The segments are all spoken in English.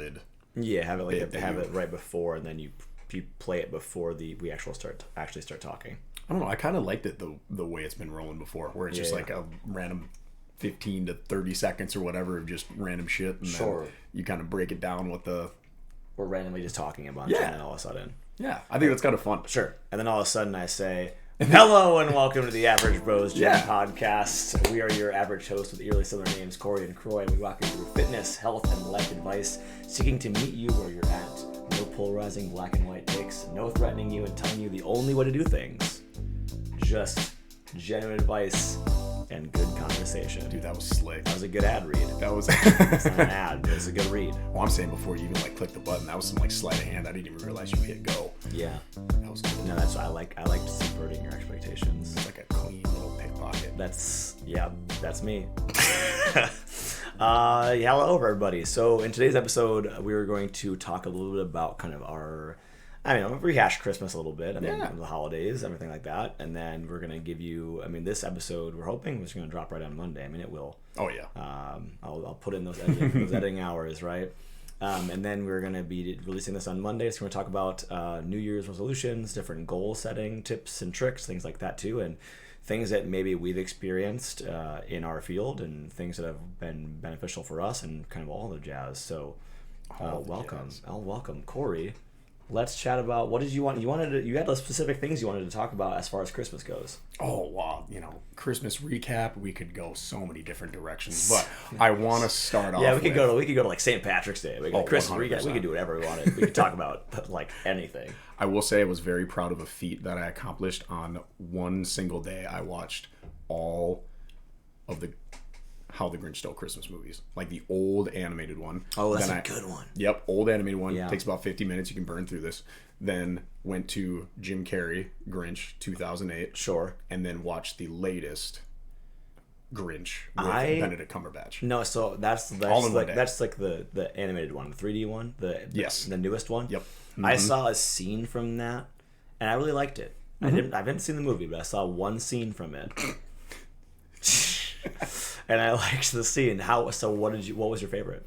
recorded. Yeah, have it right before, and then you play it before we actually start talking. I don't know. I kind of liked it the way it's been rolling before, where it's just like a random 15 to 30 seconds or whatever of just random shit, and then you kind of break it down with we're randomly just talking a bunch, and then all of a sudden. Yeah, I think that's kind of fun. Sure. And then all of a sudden I say, hello and welcome to the Average Bros Gym Podcast. We are your average hosts with eerily similar names, Kory and Croy, and we walk you through fitness, health, and life advice, seeking to meet you where you're at. No polarizing black and white takes, no threatening you and telling you the only way to do things. Just genuine advice and good conversation. Dude, that was slick. That was a good ad read. That was It's not an ad, but it's a good read. Well, I'm saying before you even click the button, that was some sleight of hand. I didn't even realize you hit go. Yeah. That was good. No, that's what I like subverting your expectations. It's like a clean little pickpocket. That's me. Hello everybody. So in today's episode, we were going to talk a little bit about kind of rehash Christmas a little bit. The holidays, everything like that. And then we're going to give you, this episode, we're hoping it's going to drop right on Monday. It will. Oh, yeah. I'll put in those editing hours, right? And then we're going to be releasing this on Monday. So we're going to talk about New Year's resolutions, different goal setting tips and tricks, things like that too. And things that maybe we've experienced in our field and things that have been beneficial for us and kind of all the jazz. So welcome, Kory. Let's chat about what did you want? You had specific things you wanted to talk about as far as Christmas goes. Oh wow, Christmas recap. We could go so many different directions, but I want to start off. Yeah, we could go to like St. Patrick's Day. We could Christmas 100%. recap. We could do whatever we wanted. We could talk about like anything. I will say I was very proud of a feat that I accomplished on one single day. I watched all of the How the Grinch Stole Christmas movies, like the old animated one. Oh, that's a good one. Yep, old animated one. Yeah. Takes about 50 minutes. You can burn through this. Then went to Jim Carrey, Grinch, 2008. Sure. And then watched the latest Grinch with Benedict Cumberbatch. No, so that's all in like one day. that's like the animated one, the 3D one, the newest one. Yep. Mm-hmm. I saw a scene from that, and I really liked it. Mm-hmm. I haven't seen the movie, but I saw one scene from it. And I liked the scene. What was your favorite?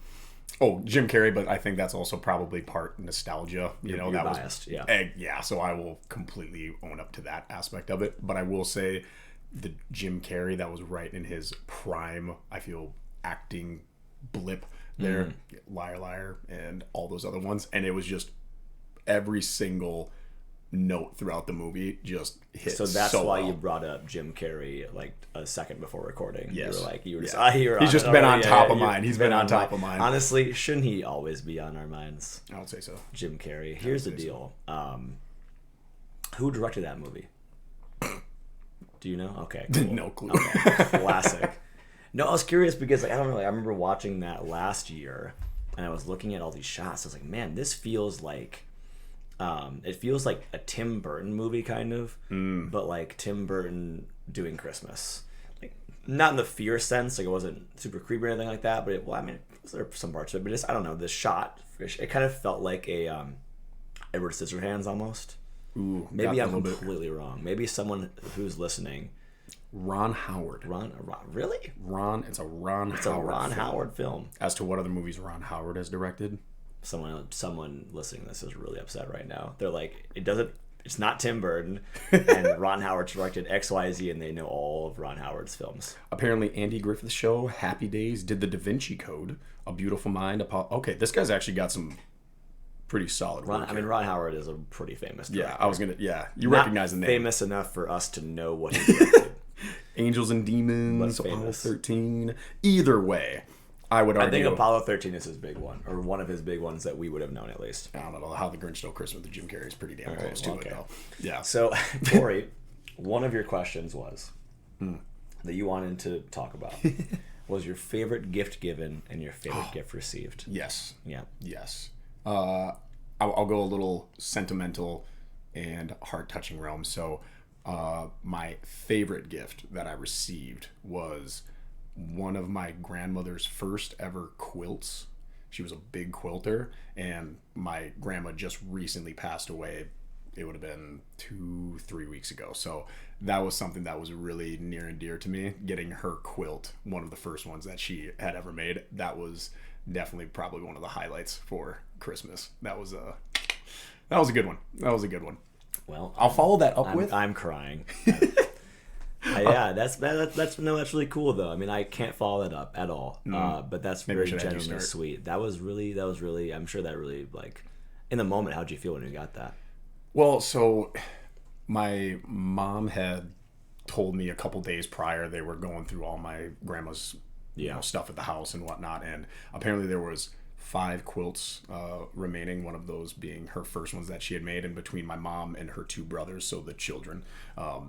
Oh, Jim Carrey, but I think that's also probably part nostalgia. You're that biased, was yeah. So I will completely own up to that aspect of it. But I will say, the Jim Carrey that was right in his prime, I feel, acting blip there, Liar Liar, and all those other ones, and it was just every single note throughout the movie just hit. So that's why well. You brought up Jim Carrey like a second before recording. Yes. He's just been on top of mine. He's been on top of mine. Honestly, shouldn't he always be on our minds? I would say so. Jim Carrey. Here's the deal. Who directed that movie? Do you know? Okay. Cool. No clue. Okay. Classic. No, I was curious because I remember watching that last year, and I was looking at all these shots. I was like, man, this feels like. It feels like a Tim Burton movie, kind of, but like Tim Burton doing Christmas. Like, not in the fear sense, like it wasn't super creepy or anything like that, but there are some parts of it, but just, I don't know, this shot, it kind of felt like a Edward Scissorhands almost. Ooh, maybe I'm completely wrong. Maybe someone who's listening. Ron Howard. Ron, really? It's a Ron Howard film. As to what other movies Ron Howard has directed? Someone listening to this is really upset right now. They're like, it's not Tim Burton, and Ron Howard directed XYZ, and they know all of Ron Howard's films. Apparently, Andy Griffith's show, Happy Days, did the Da Vinci Code, A Beautiful Mind. Okay, this guy's actually got some pretty solid work. Ron Howard is a pretty famous director. You recognize the name. Famous enough for us to know what he directed. Angels and Demons, Apollo 13. Either way, I would argue. I think Apollo 13 is his big one, or one of his big ones that we would have known at least. I don't know. How the Grinch Stole Christmas with Jim Carrey is pretty damn close to it, though. Yeah. So, Kory, one of your questions was that you wanted to talk about was your favorite gift given and your favorite gift received. Yes. Yeah. Yes. I'll go a little sentimental and heart-touching realm. So, my favorite gift that I received was one of my grandmother's first ever quilts. She was a big quilter, and my grandma just recently passed away. It would have been 2-3 weeks ago. So that was something that was really near and dear to me. Getting her quilt, one of the first ones that she had ever made, that was definitely probably one of the highlights for Christmas. That was a good one. That was a good one. Well, I'll follow that up with. I'm crying. Yeah, that's really cool though. I mean, I can't follow that up at all. But that's Maybe very genuinely sweet. That was really. I'm sure that really, like, in the moment, how'd you feel when you got that? Well, so my mom had told me a couple days prior they were going through all my grandma's stuff at the house and whatnot, and apparently there was 5 quilts remaining, one of those being her first ones that she had made, and between my mom and her 2 brothers, so the children,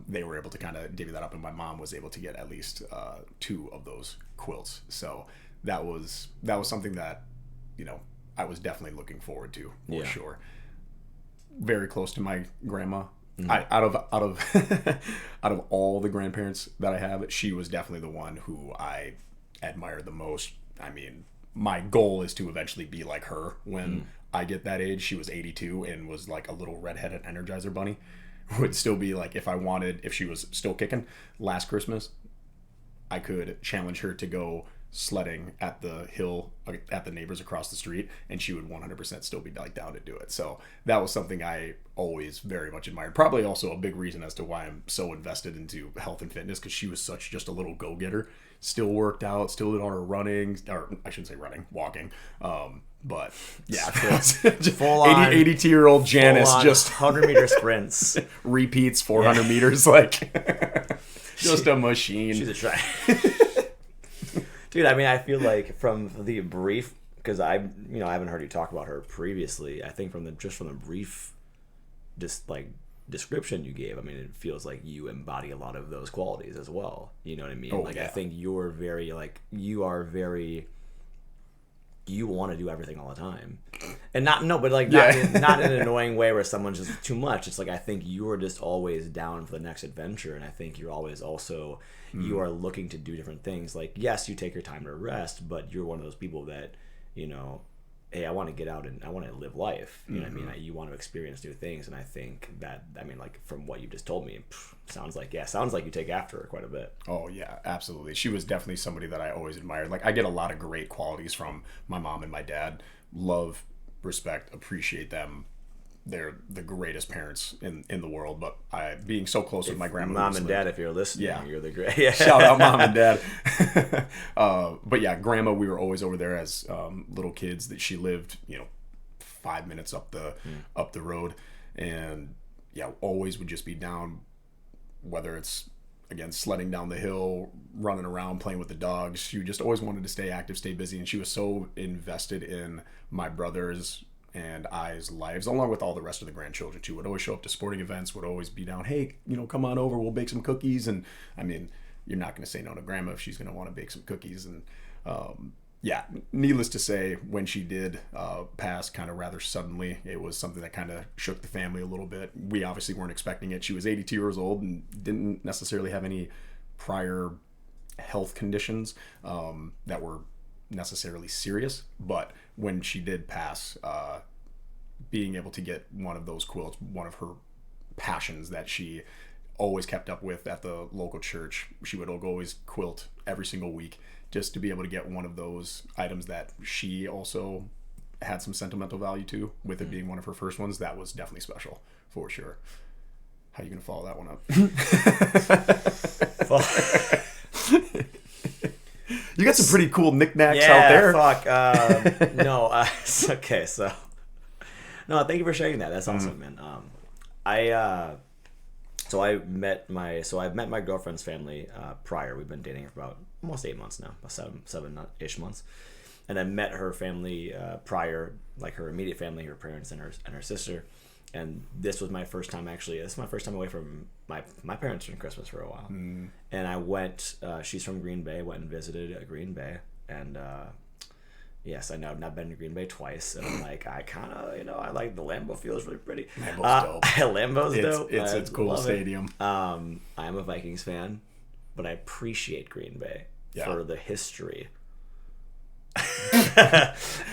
they were able to kind of divvy that up, and my mom was able to get at least 2 of those quilts. So that was something that, I was definitely looking forward to for sure. Very close to my grandma. Out of all the grandparents that I have, she was definitely the one who I admire the most. I mean, my goal is to eventually be like her when I get that age. She was 82 and was like a little redheaded Energizer bunny. Would still be like, if she was still kicking last Christmas, I could challenge her to go sledding at the hill at the neighbors across the street, and she would 100% still be like down to do it. So that was something I always very much admired. Probably also a big reason as to why I'm so invested into health and fitness, because she was such just a little go-getter. Still worked out, still did all her running, or I shouldn't say running, walking. But yeah, full 82-year-old Janice just 100-meter sprints, repeats 400 meters, like just a machine. She's a try. Dude, I mean, I feel like from the brief, because I haven't heard you talk about her previously. I think from the brief, just like description you gave, I mean, it feels like you embody a lot of those qualities as well. You know what I mean? I think you're very you want to do everything all the time, and not in an annoying way where someone's just too much. It's like, I think you're just always down for the next adventure, and I think you're always also you are looking to do different things. Like, yes, you take your time to rest, but you're one of those people that, hey, I want to get out and I want to live life. You know what I mean? You want to experience new things, and I think that, I mean, like, from what you just told me, sounds like you take after her quite a bit. Oh yeah, absolutely. She was definitely somebody that I always admired. Like, I get a lot of great qualities from my mom and my dad. Love, respect, appreciate them. They're the greatest parents in the world. But being so close with my grandma, mom and dad, if you're listening, you're the great. Yeah. Shout out mom and dad. But yeah, grandma, we were always over there as little kids. That she lived, 5 minutes up the road, and yeah, always would just be down. Whether it's, again, sledding down the hill, running around, playing with the dogs. She just always wanted to stay active, stay busy, and she was so invested in my brothers and I's lives, along with all the rest of the grandchildren too. Would always show up to sporting events, would always be down, hey, come on over, we'll bake some cookies. And I mean, you're not going to say no to grandma if she's going to want to bake some cookies. And yeah, needless to say, when she did pass kind of rather suddenly, it was something that kind of shook the family a little bit. We obviously weren't expecting it. She was 82 years old and didn't necessarily have any prior health conditions that were necessarily serious. But when she did pass, being able to get one of those quilts, one of her passions that she always kept up with at the local church, she would always quilt every single week. Just to be able to get one of those items that she also had some sentimental value to, with it being one of her first ones, that was definitely special for sure. How are you going to follow that one up? You got some pretty cool knickknacks out there. No, okay, so no, thank you for sharing that. That's awesome, man. I met my girlfriend's family prior. We've been dating for about almost 8 months now, about seven-ish months. And I met her family prior, like her immediate family, her parents and her sister. And this was my first time, actually. This is my first time away from my parents during Christmas for a while. And I went, she's from Green Bay, went and visited Green Bay. And yes, I know I've not been to Green Bay twice. And I'm like, I kind of, I like the Lambeau feels really pretty. Lambeau's dope. Lambeau's dope. It's a cool stadium. I'm a Vikings fan, but I appreciate Green Bay for the history.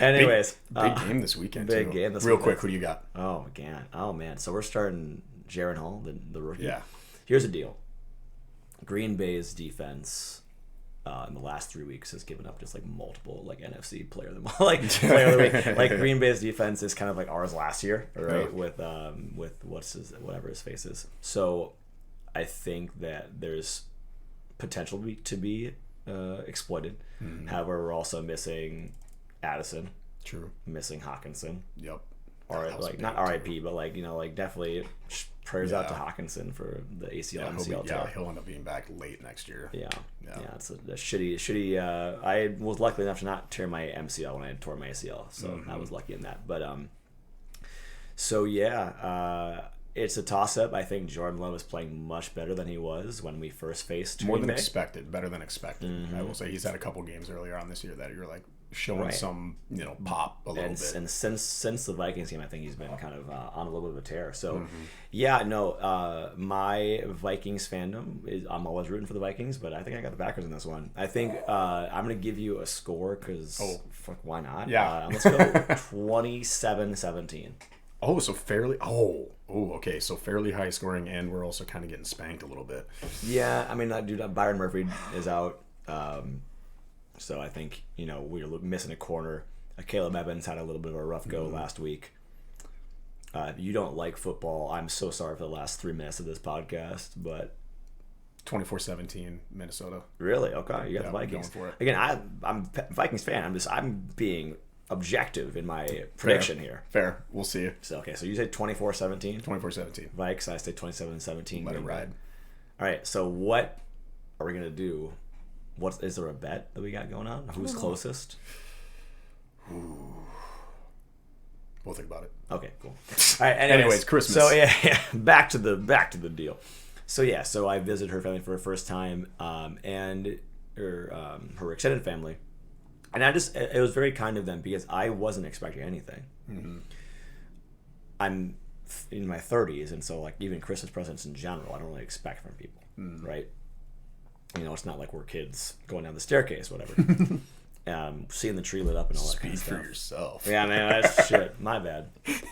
Anyways, big game this weekend. Big game this Real weekend. quick, who do you got? Oh man. So we're starting Jaron Hall, the rookie. Yeah. Here's the deal. Green Bay's defense in the last 3 weeks has given up just like multiple like NFC player of the like player of the week. Like Green Bay's defense is kind of like ours last year, right? Yeah. With whatever his face is. So I think that there's potential to be exploited. Mm-hmm. However, we're also missing Addison. True. Missing Hawkinson. Yep. Or like not RIP, but like like definitely prayers out to Hawkinson for the ACL and MCL tear. Yeah, he'll end up being back late next year. Yeah. It's a shitty. I was lucky enough to not tear my MCL when I tore my ACL, so I was lucky in that. But so yeah, it's a toss up. I think Jordan Love is playing much better than he was when we first faced More than expected, better than expected. Mm-hmm. I will say he's had a couple games earlier on this year that you're like showing some pop a little bit. And since the Vikings game, I think he's been kind of on a little bit of a tear. So my Vikings fandom is I'm always rooting for the Vikings, but I think I got the Packers in this one. I think I'm gonna give you a score because why not? Yeah, let's go 27-17. Oh, so fairly. Okay. So fairly high scoring, and we're also kind of getting spanked a little bit. Yeah, I mean, Byron Murphy is out, so I think we're missing a corner. Caleb Evans had a little bit of a rough go last week. You don't like football. I'm so sorry for the last 3 minutes of this podcast, but 24-17 Minnesota. Really? Okay, you got the Vikings. I'm going for it. Again, I'm a Vikings fan. I'm being objective in my prediction here. Fair. We'll see. So so you say 24-17? 24-17. Vikes, I say 27-17. Let it ride. All right, so what are we going to do? Is there a bet that we got going on? Who's closest? Ooh. We'll think about it. Okay, cool. All right, anyways Christmas. So yeah, back to the deal. So I visited her family for the first time, and her extended family. And it was very kind of them because I wasn't expecting anything. Mm-hmm. I'm in my 30s, and so like even Christmas presents in general, I don't really expect from people, right? It's not like we're kids going down the staircase, whatever. Seeing the tree lit up and all that kind of stuff. Speak for yourself. Yeah, man, that's shit. My bad.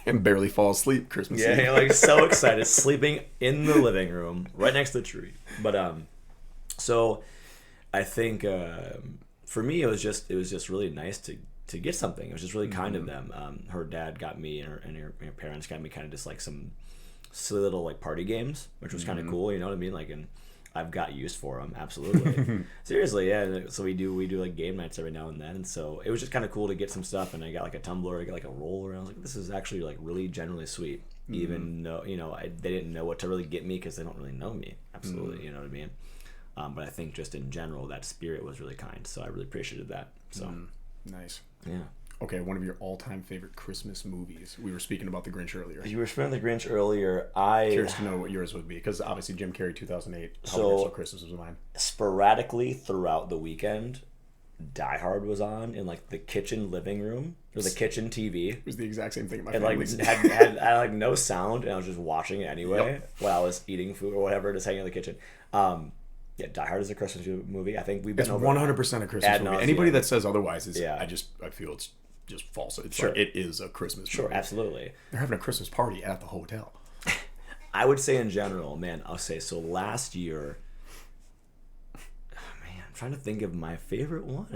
And barely fall asleep Christmas Eve. Yeah, like so excited, sleeping in the living room right next to the tree. But so I think. For me, it was just really nice to get something. It was just really kind of them. Her dad got me, and her parents got me kind of just like some silly little like party games, which was kind of cool. You know what I mean? Like, and I've got used for them. Absolutely, seriously, yeah. So we do like game nights every now and then. And so it was just kind of cool to get some stuff. And I got like a tumbler, I got like a roller. And I was like, this is actually like really genuinely sweet. Even though they didn't know what to really get me because they don't really know me. Absolutely, you know what I mean. But I think just in general, that spirit was really kind. So I really appreciated that. So nice. Yeah. Okay, one of your all-time favorite Christmas movies. We were speaking about The Grinch earlier. You were speaking of The Grinch earlier. Curious to know what yours would be, because obviously Jim Carrey 2008, How Christmas Was Mine. Sporadically throughout the weekend, Die Hard was on in like the kitchen living room or the kitchen TV. It was the exact same thing in my family. And had like no sound, and I was just watching it anyway while I was eating food or whatever, just hanging in the kitchen. Yeah, Die Hard is a Christmas movie. I think we've been over 100% a Christmas movie. Anybody that says otherwise is, I feel it's just false. It's like it is a Christmas movie. Sure, absolutely. They're having a Christmas party at the hotel. I would say in general, man, I'll say, so last year, I'm trying to think of my favorite one.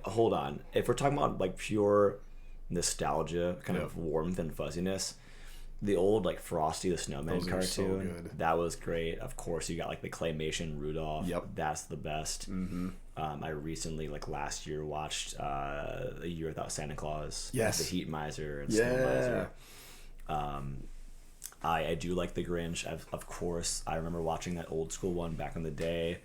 Hold on. If we're talking about like pure nostalgia, kind of warmth and fuzziness, the old like Frosty the Snowman cartoon, so good. That was great. Of course, you got like the claymation Rudolph. Yep, that's the best. Mm-hmm. I recently, like last year, watched A Year Without Santa Claus. Yes, the Heat Miser and Snow Miser. I do like The Grinch. Of course, I remember watching that old school one back in the day.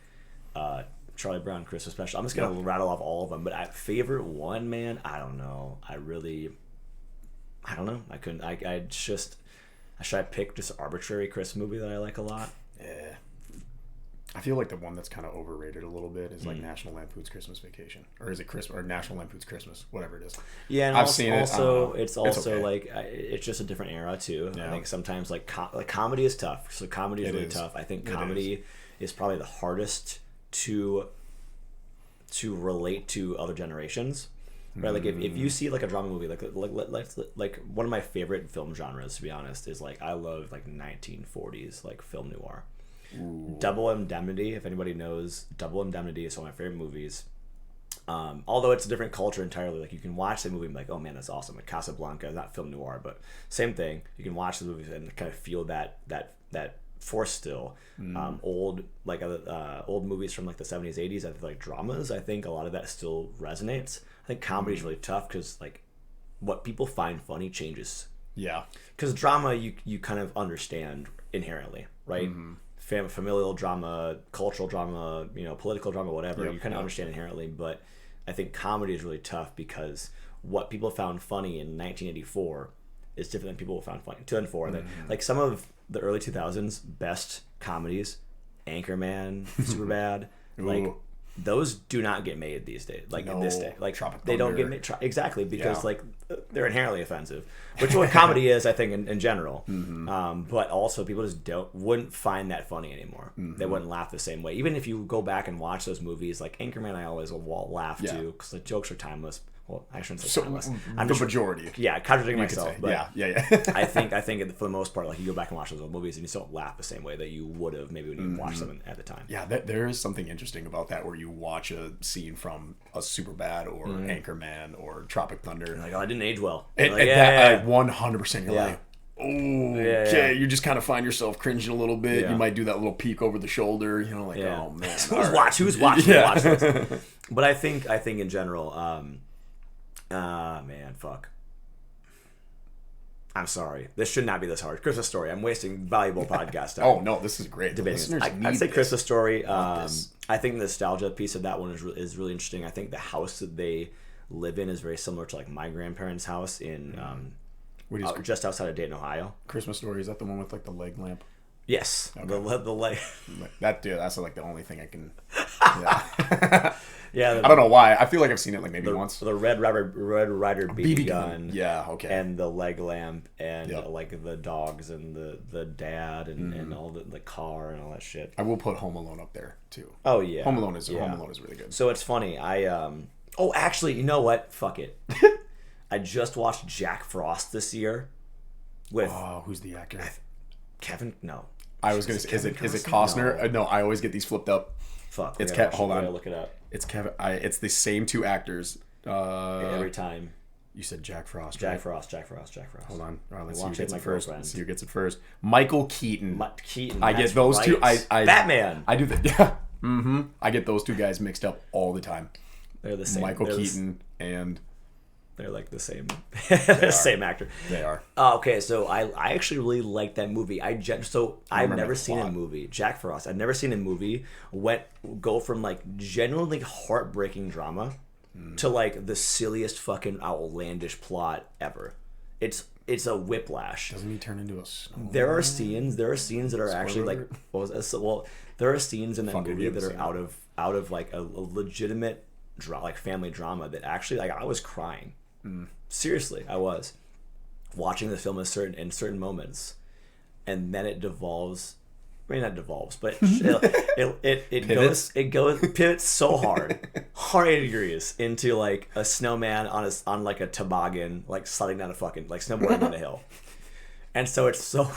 Charlie Brown Christmas Special. I'm just gonna rattle off all of them, but favorite one, man. I don't know. I don't know. I couldn't. Should I pick just an arbitrary Christmas movie that I like a lot? Yeah. I feel like the one that's kind of overrated a little bit is like National Lampoon's Christmas Vacation, or is it Christmas or National Lampoon's Christmas, whatever it is. Yeah, and I've seen it. It's also okay. Like it's just a different era too. Yeah. I think sometimes like comedy is tough. So comedy is really tough. I think comedy is probably the hardest to relate to other generations. Right, like if you see like a drama movie, like one of my favorite film genres, to be honest, is like I love like 1940s like film noir. Double Indemnity, if anybody knows, Double Indemnity is one of my favorite movies. Although it's a different culture entirely. Like, you can watch the movie and be like, oh man, that's awesome. Like Casablanca, not film noir, but same thing. You can watch the movies and kind of feel that force still. Old movies from like the 70s, 80s, I feel like dramas, I think a lot of that still resonates. I think comedy is really tough because like what people find funny changes. Yeah. Because drama, you kind of understand inherently, right? Familial drama, cultural drama, political drama, whatever. You kind of understand inherently, but I think comedy is really tough because what people found funny in 1984 is different than people found funny in 2004. And then, like, some of the early 2000s best comedies, Anchorman, Superbad, like those do not get made these days. Like in this day, like Tropic they don't get made exactly because like they're inherently offensive, which is what comedy is, I think, in general. But also people just wouldn't find that funny anymore. They wouldn't laugh the same way. Even if you go back and watch those movies, like Anchorman, I always will laugh to because the jokes are timeless. Well, I shouldn't say timeless. I'm the majority. Yeah, contradicting myself. But yeah. I think for the most part, like you go back and watch those old movies and you still don't laugh the same way that you would have maybe when you watched them at the time. Yeah, there is something interesting about that where you watch a scene from a Superbad or Anchorman or Tropic Thunder. You're like, oh, I didn't age well. And like, that 100% you're like, oh, Yeah, okay. You just kind of find yourself cringing a little bit. Yeah. You might do that little peek over the shoulder, like, oh man. Who's watching? Watch this. But I think in general, man, fuck. I'm sorry. This should not be this hard. Christmas Story. I'm wasting valuable podcast time. Oh no, this is great. Debating. I'd say Christmas Story. I think the nostalgia piece of that one is really interesting. I think the house that they live in is very similar to like my grandparents' house in just outside of Dayton, Ohio. Christmas Story, is that the one with like the leg lamp? Yes, okay. the leg. That's like the only thing I can. Yeah. Yeah, I don't know why. I feel like I've seen it like maybe once. The Red Rider BB gun. Yeah, okay. And the leg lamp and like the dogs and the dad and all the car and all that shit. I will put Home Alone up there too. Oh yeah. Home Alone is really good. So it's funny. Actually, you know what? Fuck it. I just watched Jack Frost this year. With who's the actor? Kevin? No. I was gonna say, is it Costner? No, I always get these flipped up. Fuck. It's hold on. Look it up. It's Kevin. It's the same two actors. Every time. You said Jack Frost. Jack Frost. Hold on. All right, let's see who gets it first. Let's see who gets it first. Michael Keaton. Keaton. I get those two. I Batman. I do that. Yeah. I get those two guys mixed up all the time. They're the same. Michael Keaton and. They're like the same. They're the same actor. They are. Okay, so I actually really like that movie. I've never seen a movie. Jack Frost. I've never seen a movie go from like genuinely heartbreaking drama to like the silliest fucking outlandish plot ever. It's a whiplash. Doesn't he turn into a snowman? There are scenes that are actually like there are scenes in that movie that are out of like a legitimate like family drama that actually like I was crying. Seriously, I was watching the film in certain moments, and then it devolves. I mean, not devolves, but it pivots so hard, 180 degrees into like a snowman on like a toboggan, like sliding down a fucking like snowboarding down a hill. And so it's so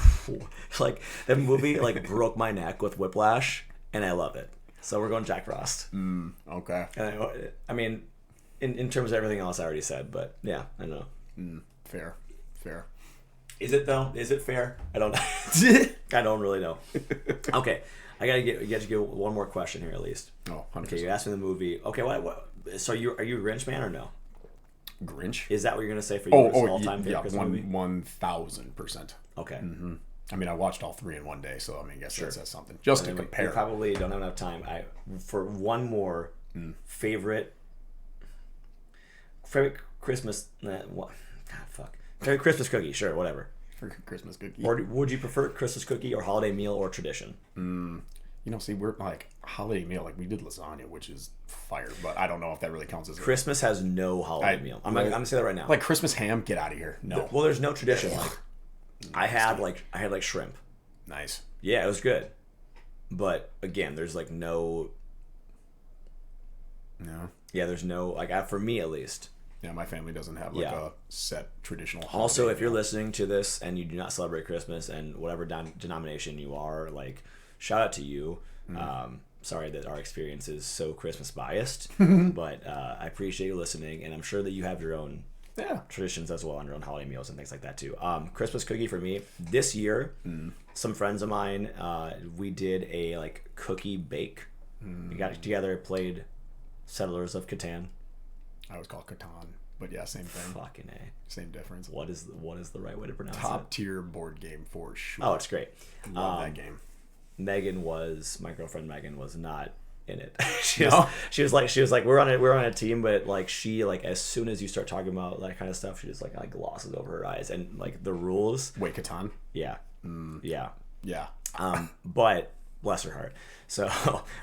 like the movie like broke my neck with whiplash, and I love it. So we're going Jack Frost. Okay. And I mean, in terms of everything else I already said, but yeah, I know. Fair. Is it though? Is it fair? I don't. I don't really know. Okay, I gotta get you one more question here at least. Oh, 100%. Okay, you asked me the movie. Okay, what? So are you a Grinch man or no? Grinch? Is that what you're gonna say for your all-time favorite Christmas movie? 1,000%. Okay. I mean, I watched all three in one day, so I mean, I guess that says something. Just to compare. We probably don't have enough time. For one more favorite Christmas. What? God, fuck. Favorite Christmas cookie, sure, whatever. For Christmas cookie. Or would you prefer Christmas cookie or holiday meal or tradition? See, we're like holiday meal. Like we did lasagna, which is fire, but I don't know if that really counts as Christmas has no holiday meal. I'm gonna say that right now. Like Christmas ham, get out of here. No. Well, there's no tradition. Like I had like shrimp. Nice. Yeah, it was good. But again, there's like no. No. Yeah, there's no like for me at least. Yeah, my family doesn't have like a set traditional holiday. Also, if you're listening to this and you do not celebrate Christmas and whatever denomination you are, like shout out to you. Sorry that our experience is so Christmas biased, but I appreciate you listening, and I'm sure that you have your own traditions as well, and your own holiday meals and things like that too. Christmas cookie for me this year. Some friends of mine, we did a like cookie bake. We got together, played Settlers of Catan. I always call it Catan, but yeah, same thing. Fucking A. Same difference. What is the right way to pronounce it? Top tier board game for sure. Oh, it's great. Love that game. My girlfriend Megan was not in it. she was like we're on a team, but like she like as soon as you start talking about that kind of stuff, she just like glosses over her eyes, and like the rules. Wait, Catan? Yeah. Yeah. But bless her heart. So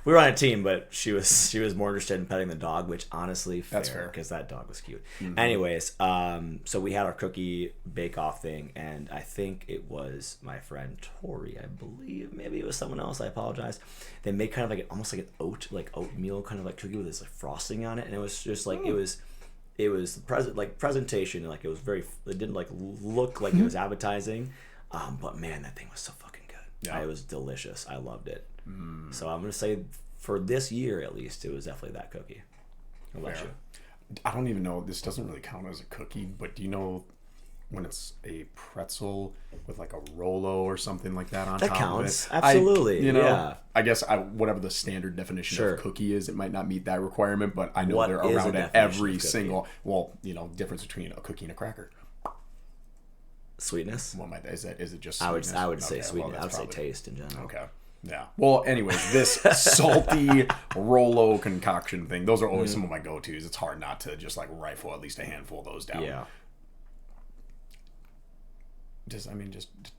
we were on a team, but she was more interested in petting the dog, which honestly, that's fair because that dog was cute. Anyways, so we had our cookie bake off thing, and I think it was my friend Kory, I believe. Maybe it was someone else. I apologize. They made kind of like almost like an oatmeal kind of like cookie with this like frosting on it, and it was just like it was presentation, like it didn't like look like it was appetizing, but man, that thing was so fucking good. It was delicious. I loved it. So I'm gonna say for this year at least, it was definitely that cookie. What about you? I don't even know. This doesn't really count as a cookie, but do you know when it's a pretzel with like a Rolo or something like that on that top counts. of it? Absolutely. Yeah. I guess whatever the standard definition of cookie is, it might not meet that requirement, but I know What they're is around a at definition every of cookie? single. Well, difference between a cookie and a cracker. Sweetness. What might is it just? I Sweetness? would say Okay, sweetness. well, I would probably, say taste in general. Okay. Yeah. Well, anyways, this salty Rolo concoction thing, those are always some of my go-tos. It's hard not to just like rifle at least a handful of those down. Yeah. Just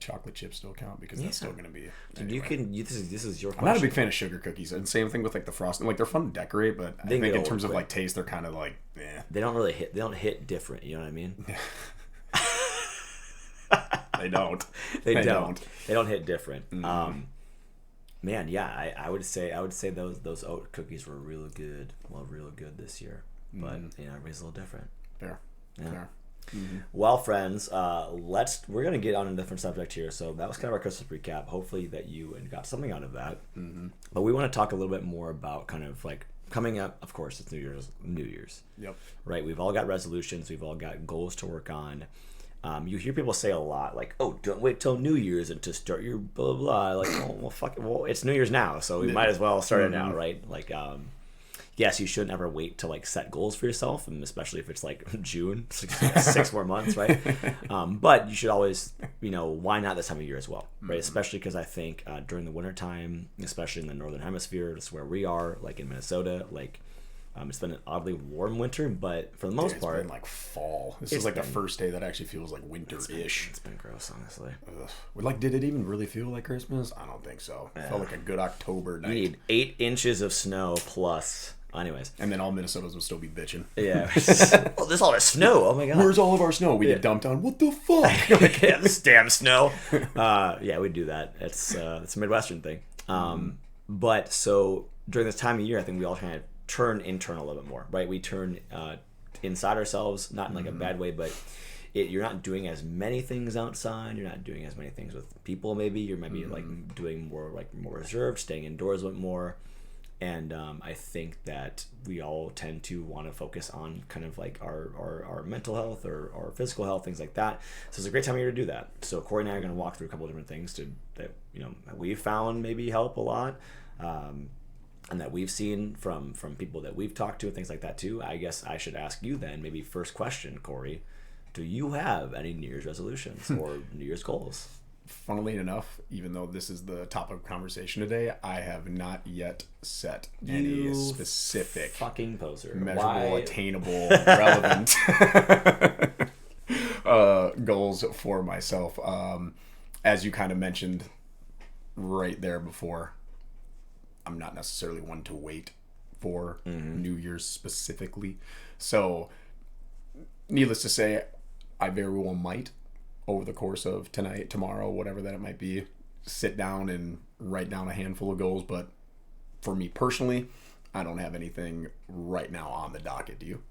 chocolate chips still count because that's still going to be. Anyway. This is your question. I'm not a big fan of sugar cookies, and same thing with like the frosting. Like they're fun to decorate, but I think in terms of like taste, they're kind of like, They don't hit different. You know what I mean? They don't. They don't. They don't hit different. Man, yeah, I would say those oat cookies were real good. Well, real good this year, but everybody's a little different. Fair. Yeah. Fair. Well, friends, we're gonna get on a different subject here. So that was kind of our Christmas recap. Hopefully that you got something out of that. But we want to talk a little bit more about kind of like coming up. Of course, it's New Year's. Yep. Right. We've all got resolutions. We've all got goals to work on. You hear people say a lot like, "Oh, don't wait till New Year's and to start your blah blah." Like, oh, well, fuck it. Well, it's New Year's now, so we might as well start it now, right? Like, yes, you shouldn't ever wait to like set goals for yourself, and especially if it's like June, 6 more months, right? But you should always, why not this time of year as well, right? Especially because I think during the wintertime, especially in the northern hemisphere, that's where we are, like in Minnesota, like. It's been an oddly warm winter, but for the most part, it's been like fall. This is like the first day that actually feels like winter-ish. It's been gross, honestly. Did it even really feel like Christmas? I don't think so. It felt like a good October night. You need 8 inches of snow plus. Anyways. And then all Minnesotans would still be bitching. Yeah. Oh, there's all this snow. Oh my god. Where's all of our snow? We get dumped on. What the fuck? Yeah, this damn snow. Yeah, we do that. It's a Midwestern thing. But so during this time of year, I think we all kind of turn internal a little bit more, right? We turn inside ourselves, not in like a bad way, but you're not doing as many things outside. You're not doing as many things with people. Maybe you're like doing more reserved, staying indoors a bit more. And I think that we all tend to want to focus on kind of like our mental health or our physical health, things like that. So it's a great time of year to do that. So Kory and I are going to walk through a couple of different things that we've found maybe help a lot. And that we've seen from people that we've talked to and things like that too. I guess I should ask you then, maybe first question, Kory, do you have any New Year's resolutions or New Year's goals? Funnily enough, even though this is the topic of conversation today, I have not yet set any specific fucking poser, measurable, attainable, relevant goals for myself. As you kind of mentioned right there before, I'm not necessarily one to wait for New Year's specifically. So, needless to say, I very well might, over the course of tonight, tomorrow, whatever that it might be, sit down and write down a handful of goals. But for me personally, I don't have anything right now on the docket. Do you?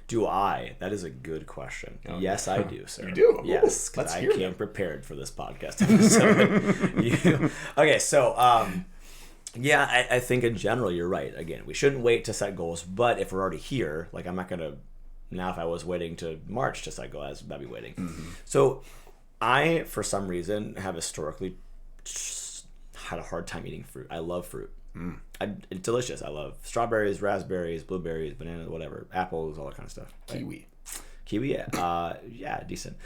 Do I? That is a good question. Yes, I do, sir. You do? Yes, because I came prepared for this podcast episode. Okay, so yeah, I think in general you're right. Again, we shouldn't wait to set goals, but if we're already here, like I'm not gonna. Now, if I was waiting to March to set goals, I'd be waiting. So, I, for some reason, have historically had a hard time eating fruit. I love fruit. It's delicious. I love strawberries, raspberries, blueberries, bananas, whatever, apples, all that kind of stuff. Kiwi. Kiwi, yeah, decent.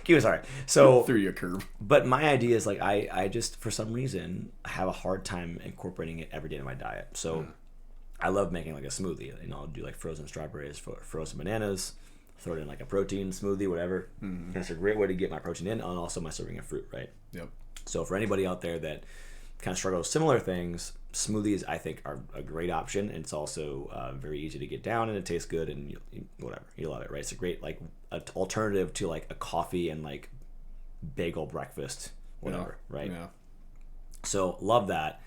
Kiwi's all right. So threw you a curve. But my idea is like I just for some reason have a hard time incorporating it every day in my diet. So I love making like a smoothie. I'll do like frozen strawberries, frozen bananas, throw it in like a protein smoothie, whatever. And it's a great way to get my protein in, and also my serving of fruit, right? Yep. So for anybody out there that kind of struggles with similar things, smoothies I think are a great option, and it's also very easy to get down, and it tastes good, and whatever, you love it, right? It's a great like alternative to like a coffee and like bagel breakfast, whatever, right? Yeah. So love that.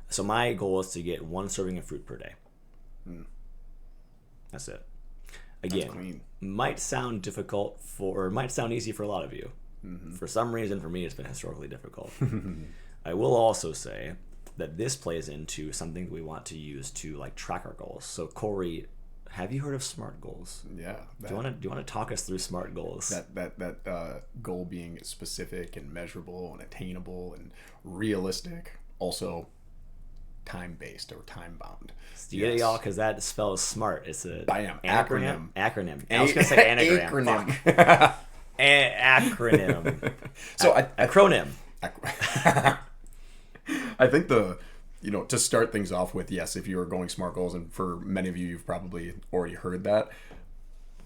So my goal is to get 1 serving of fruit per day. That's it. Again, might sound difficult or might sound easy for a lot of you. For some reason, for me, it's been historically difficult. I will also say that this plays into something that we want to use to like track our goals. So Kory, have you heard of SMART goals? Yeah. Do you want to talk us through SMART goals? That goal being specific and measurable and attainable and realistic, also time-based or time-bound. Do you get it, y'all? Because that spells SMART. It's a acronym. I was going to say anagram. Acronym. Acronym. So acronym. I think to start things off with, yes, if you are going SMART goals, and for many of you, you've probably already heard that,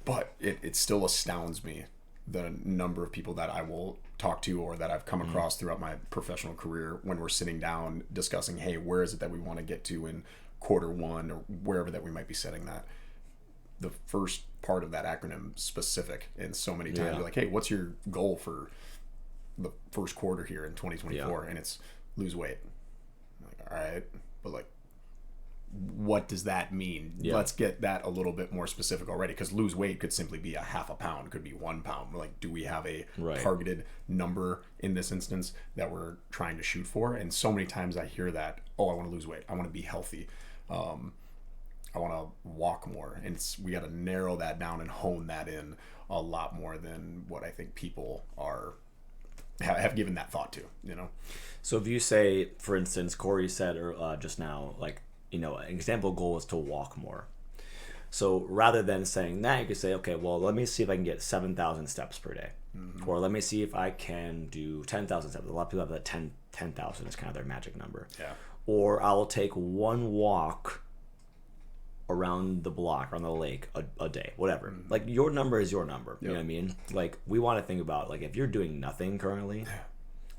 but it still astounds me the number of people that I will talk to or that I've come across throughout my professional career when we're sitting down discussing, hey, where is it that we want to get to in Q1 or wherever that we might be setting that. The first part of that acronym specific, and so many times you're like, hey, what's your goal for the first quarter here in 2024? And it's lose weight. I'm like, all right, but like, what does that mean? Let's get that a little bit more specific already, because lose weight could simply be a half a pound, could be 1 pound. Like, do we have a targeted number in this instance that we're trying to shoot for? And so many times I hear that, oh, I want to lose weight, I want to be healthy, I want to walk more, and we got to narrow that down and hone that in a lot more than what I think people have given that thought to, So if you say, for instance, Kory said just now, like, an example goal is to walk more. So rather than saying that, you could say, okay, well, let me see if I can get 7,000 steps per day. Or let me see if I can do 10,000 steps. A lot of people have that 10,000 is kind of their magic number. Yeah. Or I'll take 1 walk around the block, around the lake a day, whatever. Like, your number is your number. You know what I mean? Like, we want to think about, like, if you're doing nothing currently,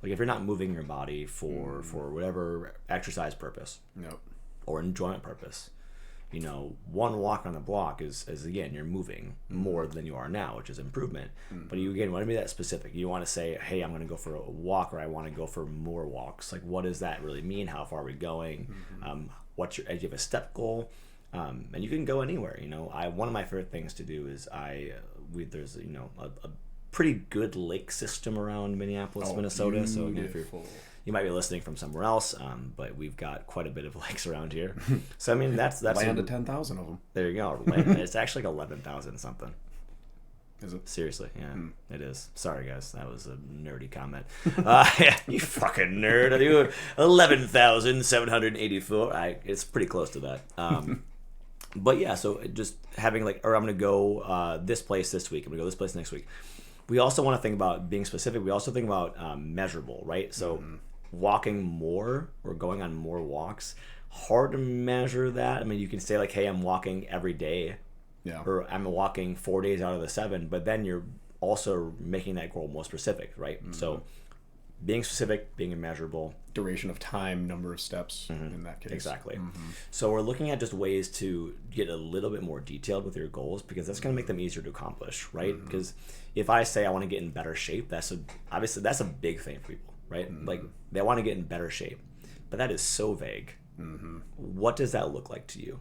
like if you're not moving your body for whatever exercise purpose or enjoyment purpose, 1 walk on the block is again, you're moving more than you are now, which is improvement. But you again want to be that specific. You want to say, hey, I'm going to go for a walk, or I want to go for more walks. Like, what does that really mean? How far are we do you have a step goal? And you can go anywhere. One of my favorite things to do is there's a pretty good lake system around Minneapolis, Minnesota. Beautiful. So again, if you might be listening from somewhere else, but we've got quite a bit of lakes around here. So I mean, that's land of 10,000 of them. There you go. It's actually like 11,000 something. Is it? Seriously, yeah, it is. Sorry, guys, that was a nerdy comment. You fucking nerd. I do 11,784. It's pretty close to that. But yeah, so just having I'm going to go this place this week. I'm going to go this place next week. We also want to think about being specific. We also think about measurable, right? So walking more or going on more walks, hard to measure that. I mean, you can say like, hey, I'm walking every day. Yeah. Or I'm walking 4 days out of the 7, but then you're also making that goal more specific, right? So being specific, being measurable. Duration of time, number of steps in that case. Exactly. So we're looking at just ways to get a little bit more detailed with your goals, because that's going to make them easier to accomplish, right? Because if I say I want to get in better shape, obviously that's a big thing for people, right? Like, they want to get in better shape, but that is so vague. What does that look like to you?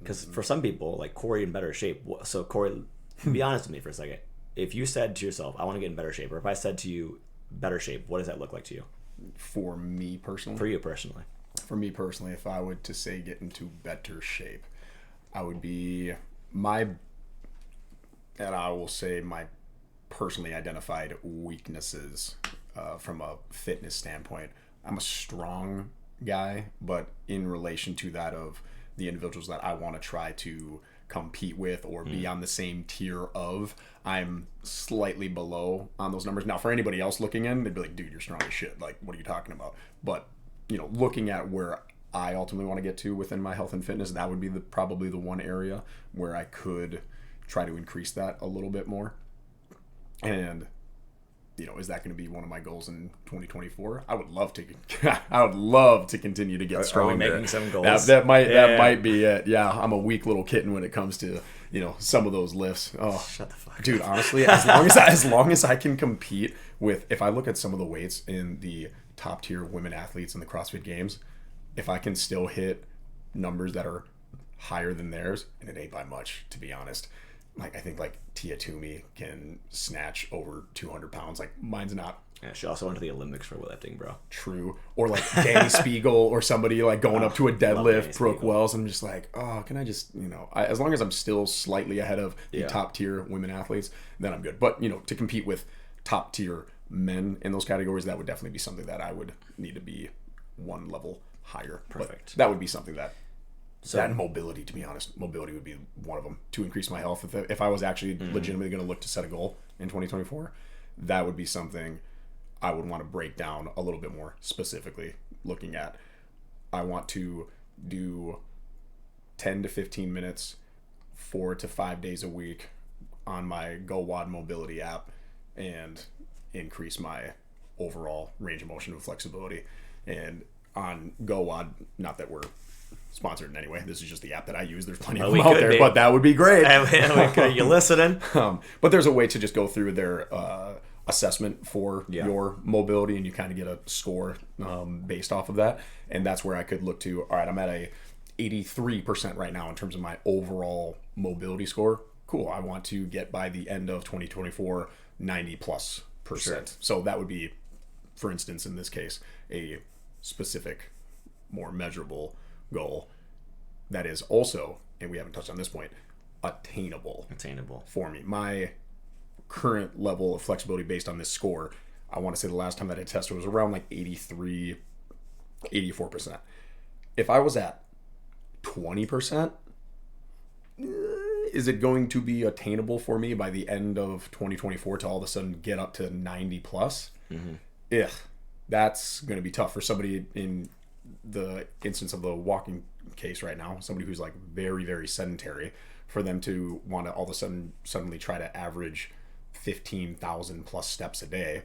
Because for some people, like Kory in better shape. So Kory, be honest with me for a second. If you said to yourself, I want to get in better shape, or if I said to you, better shape, what does that look like to you? For me personally? For you personally. For me personally, if I would to say get into better shape, I would be and I will say my personally identified weaknesses from a fitness standpoint. I'm a strong guy, but in relation to that of the individuals that I want to try to compete with or be on the same tier of, I'm slightly below on those numbers. Now, for anybody else looking in, they'd be like, dude, you're strong as shit. Like, what are you talking about? But, looking at where I ultimately want to get to within my health and fitness, that would be probably the one area where I could try to increase that a little bit more. And is that going to be one of my goals in 2024? I would love to. I would love to continue to get stronger. Are we making some goals? That might be it. Yeah, I'm a weak little kitten when it comes to some of those lifts. Oh, shut the fuck up, dude. Honestly, as long as I can compete with, if I look at some of the weights in the top tier women athletes in the CrossFit Games, if I can still hit numbers that are higher than theirs, and it ain't by much, to be honest. Like, I think Tia Toomey can snatch over 200 pounds. Like, mine's not. Yeah, she also went to the Olympics for weightlifting, bro. True. Or Danny Spiegel or somebody going up to a deadlift, Brooke Wells. I'm just like, oh, can I just, as long as I'm still slightly ahead of the top tier women athletes, then I'm good. But, to compete with top tier men in those categories, that would definitely be something that I would need to be one level higher. Perfect. But that would be something that. That and mobility, to be honest. Mobility would be one of them to increase my health. If I was actually legitimately going to look to set a goal in 2024, that would be something I would want to break down a little bit more specifically, looking at. I want to do 10 to 15 minutes, 4 to 5 days a week on my GoWOD mobility app and increase my overall range of motion and flexibility. And on GoWOD, not that we're sponsored in any way. This is just the app that I use. There's plenty of them out there, but that would be great. You listening? But there's a way to just go through their assessment for your mobility, and you kind of get a score based off of that. And that's where I could look to, all right, I'm at a 83% right now in terms of my overall mobility score. Cool. I want to get by the end of 2024, 90+%. Sure. So that would be, for instance, in this case, a specific, more measurable goal that is also, and we haven't touched on this point, attainable for me. My current level of flexibility based on this score, I want to say the last time that I tested was around 83, 84%. If I was at 20%, is it going to be attainable for me by the end of 2024 to all of a sudden get up to 90+? Mm-hmm. That's going to be tough for somebody in the instance of the walking case right now, somebody who's very, very sedentary, for them to want to all of a sudden suddenly try to average 15,000 plus steps a day.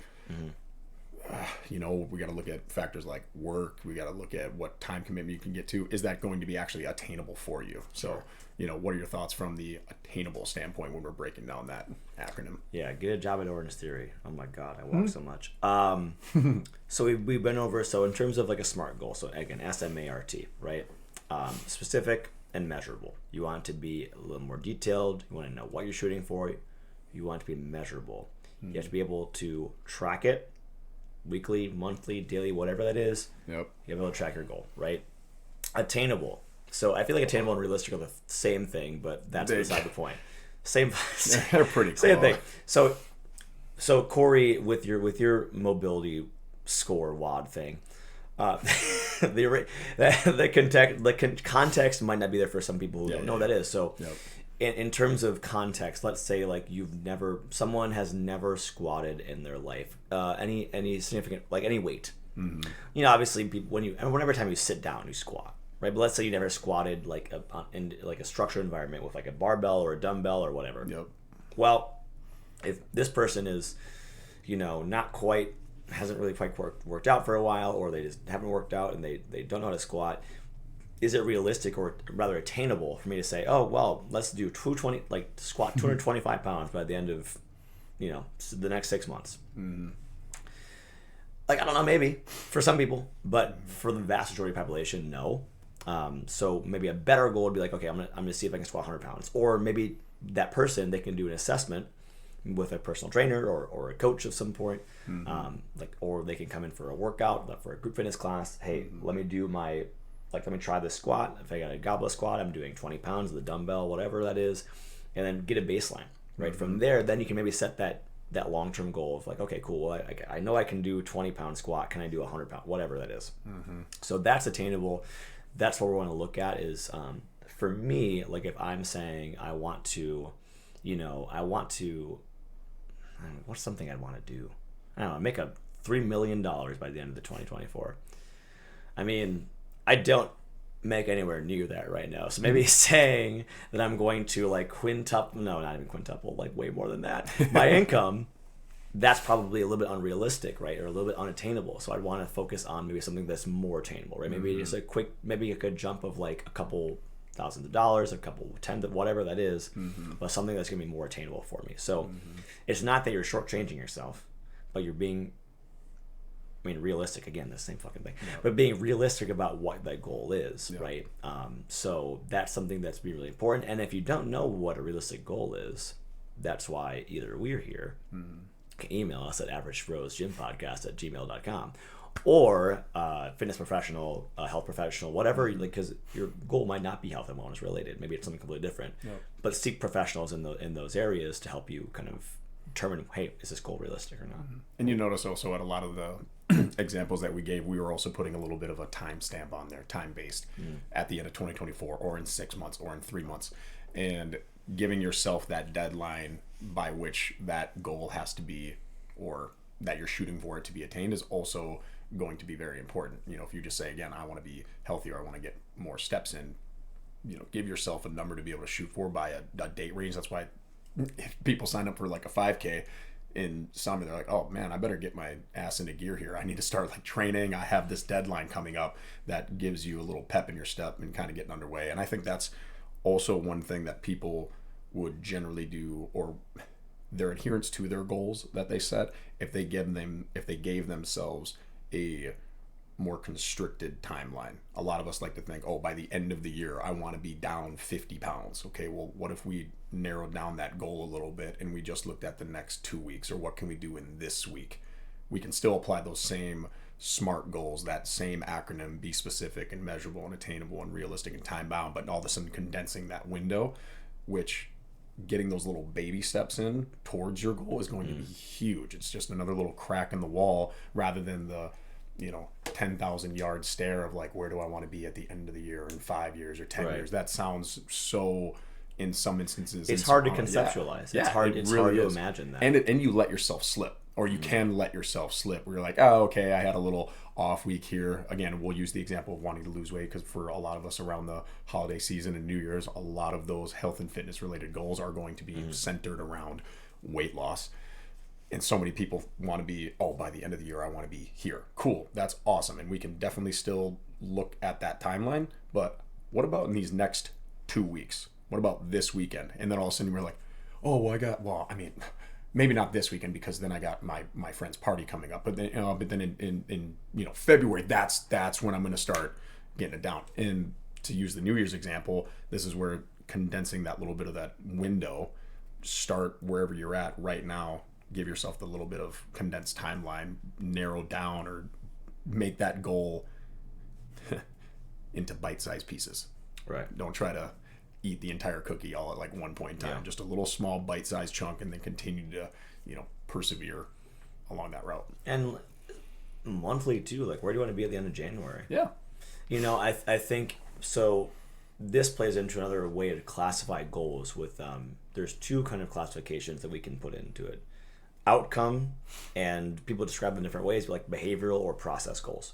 We got to look at factors like work. We got to look at what time commitment you can get to. Is that going to be actually attainable for you? So, what are your thoughts from the attainable standpoint when we're breaking down that acronym? Yeah, good job at ordinance theory. Oh my God, I walk so much. So we've been over, so in terms of a SMART goal, so again, S.M.A.R.T, right? Specific and measurable. You want it to be a little more detailed. You want to know what you're shooting for. You want it to be measurable. You have to be able to track it weekly, monthly, daily, whatever that is. Yep. You have to be able to track your goal, right? Attainable. So I feel like attainable and realistic are the same thing, but that's beside the point. They're pretty close. Same thing. So Kory, with your mobility score WOD thing, the context might not be there for some people who don't know what that is. So in terms of context, let's say someone has never squatted in their life, any significant, any weight. Mm-hmm. Obviously whenever time you sit down, you squat, right? But let's say you never squatted in a structured environment with a barbell or a dumbbell or whatever. Yep. Well, if this person is, hasn't really quite worked out for a while, or they just haven't worked out and they don't know how to squat, is it realistic or rather attainable for me to say, oh, well, let's do 220, squat 225 pounds by the end of, the next 6 months? Mm. I don't know, maybe for some people, but for the vast majority of the population, no. So maybe a better goal would be like, okay, I'm gonna see if I can squat 100 pounds, or maybe that person, they can do an assessment with a personal trainer or a coach of some point, or they can come in for a workout, like for a group fitness class. Hey, let me try this squat. If I got a goblet squat, I'm doing 20 pounds of the dumbbell, whatever that is, and then get a baseline. Right from there, then you can maybe set that long-term goal of like, okay, cool. Well, I know I can do 20-pound squat. Can I do 100-pound, whatever that is? So that's attainable. That's what we want to look at. Is for me, like if I'm saying I want to, what's something I'd want to do? I don't know, make a $3 million by the end of the 2024. I mean, I don't make anywhere near that right now. So maybe saying that I'm going to like not even quintuple, like way more than that, my income, that's probably a little bit unrealistic, right? Or a little bit unattainable. So I'd want to focus on maybe something that's more attainable, right? Maybe just maybe a good jump of like a couple thousands of dollars, a couple tens of whatever that is, but something that's going to be more attainable for me. So it's not that you're shortchanging yourself, but you're being, realistic, again, the same fucking thing, but being realistic about what that goal is, right? So that's something that's really important. And if you don't know what a realistic goal is, that's why either we're here, can email us at averagebrogympodcast@gmail.com, or fitness professional, health professional, whatever, because your goal might not be health and wellness related. Maybe it's something completely different. But seek professionals in those areas to help you kind of determine, hey, is this goal realistic or not? And you notice also at a lot of the examples that we gave, we were also putting a little bit of a time stamp on there, time-based, at the end of 2024, or in 6 months, or in 3 months, and giving yourself that deadline by which that goal has to be, or that you're shooting for it to be attained, is also going to be very important. If you just say, again, I want to be healthier, I want to get more steps in, give yourself a number to be able to shoot for by a date range. That's why if people sign up for like a 5K in summer, they're like, oh man, I better get my ass into gear here. I need to start like training. I have this deadline coming up. That gives you a little pep in your step and kind of getting underway. And I think that's also one thing that people would generally do, or their adherence to their goals that they set, if they gave themselves a more constricted timeline. A lot of us like to think, oh, by the end of the year, I want to be down 50 pounds. Okay, well, what if we narrowed down that goal a little bit and we just looked at the next 2 weeks, or what can we do in this week? We can still apply those same SMART goals, that same acronym, be specific and measurable and attainable and realistic and time bound, but all of a sudden condensing that window, which getting those little baby steps in towards your goal is going to be huge. It's just another little crack in the wall rather than the 10,000 yard stare of like, where do I want to be at the end of the year, in 5 years or 10 years? That sounds so, in some instances, it's hard to conceptualize. It's hard to imagine that. And you let yourself slip, or you can let yourself slip where you're like, oh, okay, I had a little off week here. Again, we'll use the example of wanting to lose weight, because for a lot of us around the holiday season and New Year's, a lot of those health and fitness related goals are going to be centered around weight loss. And so many people want to be, oh, by the end of the year, I want to be here. Cool. That's awesome. And we can definitely still look at that timeline. But what about in these next 2 weeks? What about this weekend? And then all of a sudden we're like, oh, well, maybe not this weekend, because then I got my friend's party coming up. But then, in February, that's when I'm going to start getting it down. And to use the New Year's example, this is where condensing that little bit of that window, start wherever you're at right now. Give yourself the little bit of condensed timeline, narrow down, or make that goal into bite-sized pieces. Right. Don't try to eat the entire cookie all at like one point in time. Just a little small bite-sized chunk, and then continue to, persevere along that route. And monthly too, like, where do you want to be at the end of January? Yeah. I think so. This plays into another way to classify goals with there's two kind of classifications that we can put into it. Outcome, and people describe them in different ways, like behavioral or process goals.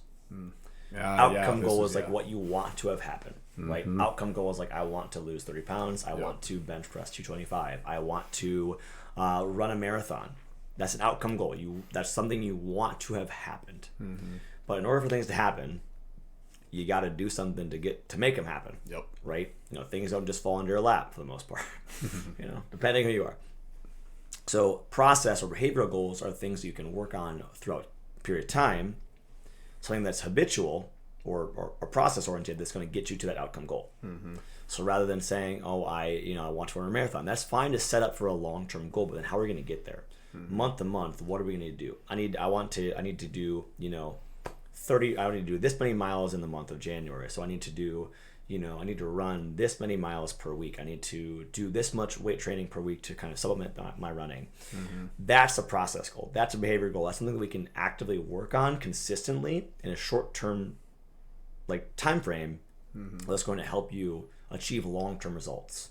Outcome goal is like what you want to have happen, right? Outcome goal is like, I want to lose 30 pounds. I want to bench press 225. I want to run a marathon. That's an outcome goal. That's something you want to have happened. But in order for things to happen, you got to do something to make them happen. Right? Things don't just fall into your lap for the most part. Depending who you are. So process or behavioral goals are things you can work on throughout a period of time, something that's habitual, or process oriented that's going to get you to that outcome goal. So rather than saying, oh, I want to run a marathon, that's fine to set up for a long-term goal, but then how are we going to get there? Month to month, what are we going to do? I need to do, 30, I need to do this many miles in the month of January. So I need to do, I need to run this many miles per week. I need to do this much weight training per week to kind of supplement my running. That's a process goal. That's a behavior goal. That's something that we can actively work on consistently in a short-term time frame. That's going to help you achieve long-term results,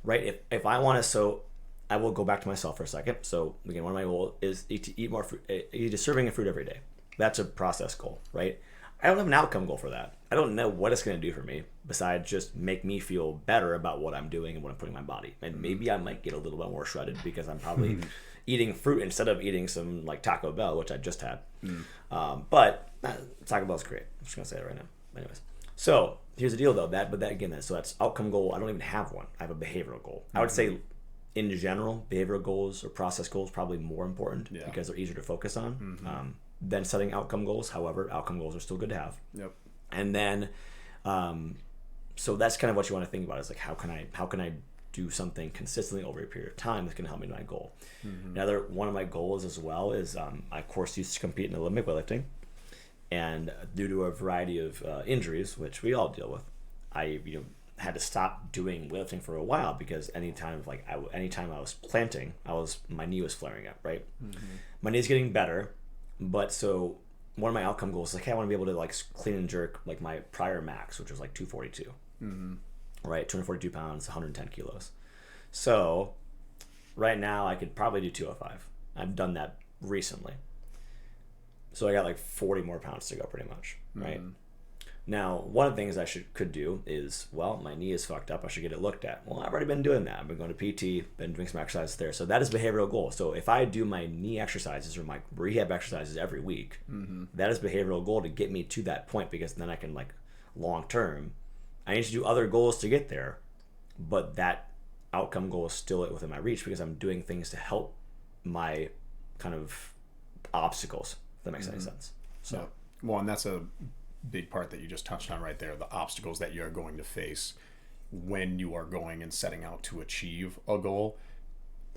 right? If I want to, so I will go back to myself for a second. So again, one of my goals is to eat more fruit, eat a serving of fruit every day. That's a process goal, right? I don't have an outcome goal for that. I don't know what it's going to do for me besides just make me feel better about what I'm doing and what I'm putting in my body. And maybe I might get a little bit more shredded because I'm probably eating fruit instead of eating some Taco Bell, which I just had. But Taco Bell's great. I'm just going to say it right now. Anyways. So here's the deal though, so that's outcome goal. I don't even have one. I have a behavioral goal. I would say in general, behavioral goals or process goals probably more important because they're easier to focus on than setting outcome goals. However, outcome goals are still good to have. Yep. And then, so that's kind of what you want to think about is how can I do something consistently over a period of time that's going to help me to my goal. Another one of my goals as well is I of course used to compete in Olympic weightlifting. And due to a variety of injuries, which we all deal with, I had to stop doing weightlifting for a while because anytime I was planting, my knee was flaring up. Right, my knee's getting better, but so one of my outcome goals is hey, I want to be able to clean and jerk my prior max, which was 242, right, 242 pounds, 110 kilos. So right now I could probably do 205. I've done that recently. So I got 40 more pounds to go pretty much, right? Now, one of the things I could do is, my knee is fucked up. I should get it looked at. Well, I've already been doing that. I've been going to PT, been doing some exercises there. So that is a behavioral goal. So if I do my knee exercises or my rehab exercises every week, that is a behavioral goal to get me to that point because then I can, long term, I need to do other goals to get there. But that outcome goal is still within my reach because I'm doing things to help my kind of obstacles. If that makes any sense. So, well, and that's a big part that you just touched on right there. The obstacles that you're going to face when you are going and setting out to achieve a goal,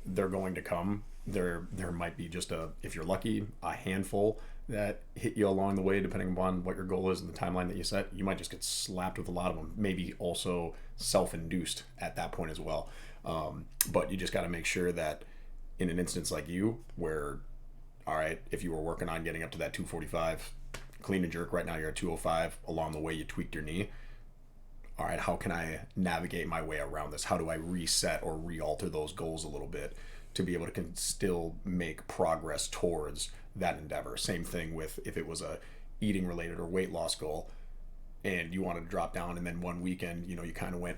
they're going to come. There might be just if you're lucky, a handful that hit you along the way, depending upon what your goal is and the timeline that you set. You might just get slapped with a lot of them. Maybe also self-induced at that point as well. But you just got to make sure that in an instance like you, where all right, if you were working on getting up to that 245, clean and jerk, right now you're at 205, along the way you tweaked your knee. All right, how can I navigate my way around this? How do I reset or re-alter those goals a little bit to be able to still make progress towards that endeavor? Same thing with if it was a eating related or weight loss goal and you wanted to drop down and then one weekend, you kind of went,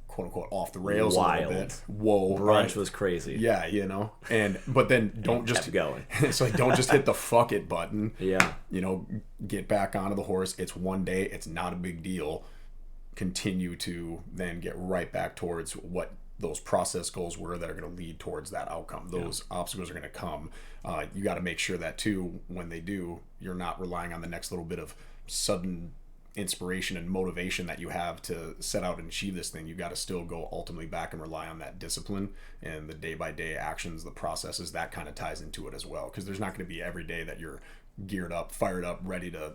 quote unquote off the rails Wild. A little bit. Whoa, brunch right? was crazy. Yeah, but then don't just kept going. So don't just hit the fuck it button. Yeah. Get back onto the horse. It's one day. It's not a big deal. Continue to then get right back towards what those process goals were that are going to lead towards that outcome. Those obstacles are going to come. You got to make sure that too, when they do, you're not relying on the next little bit of sudden inspiration and motivation that you have to set out and achieve this thing. You got to still go ultimately back and rely on that discipline and the day-by-day actions, the processes. That kind of ties into it as well, because there's not going to be every day that you're geared up, fired up, ready to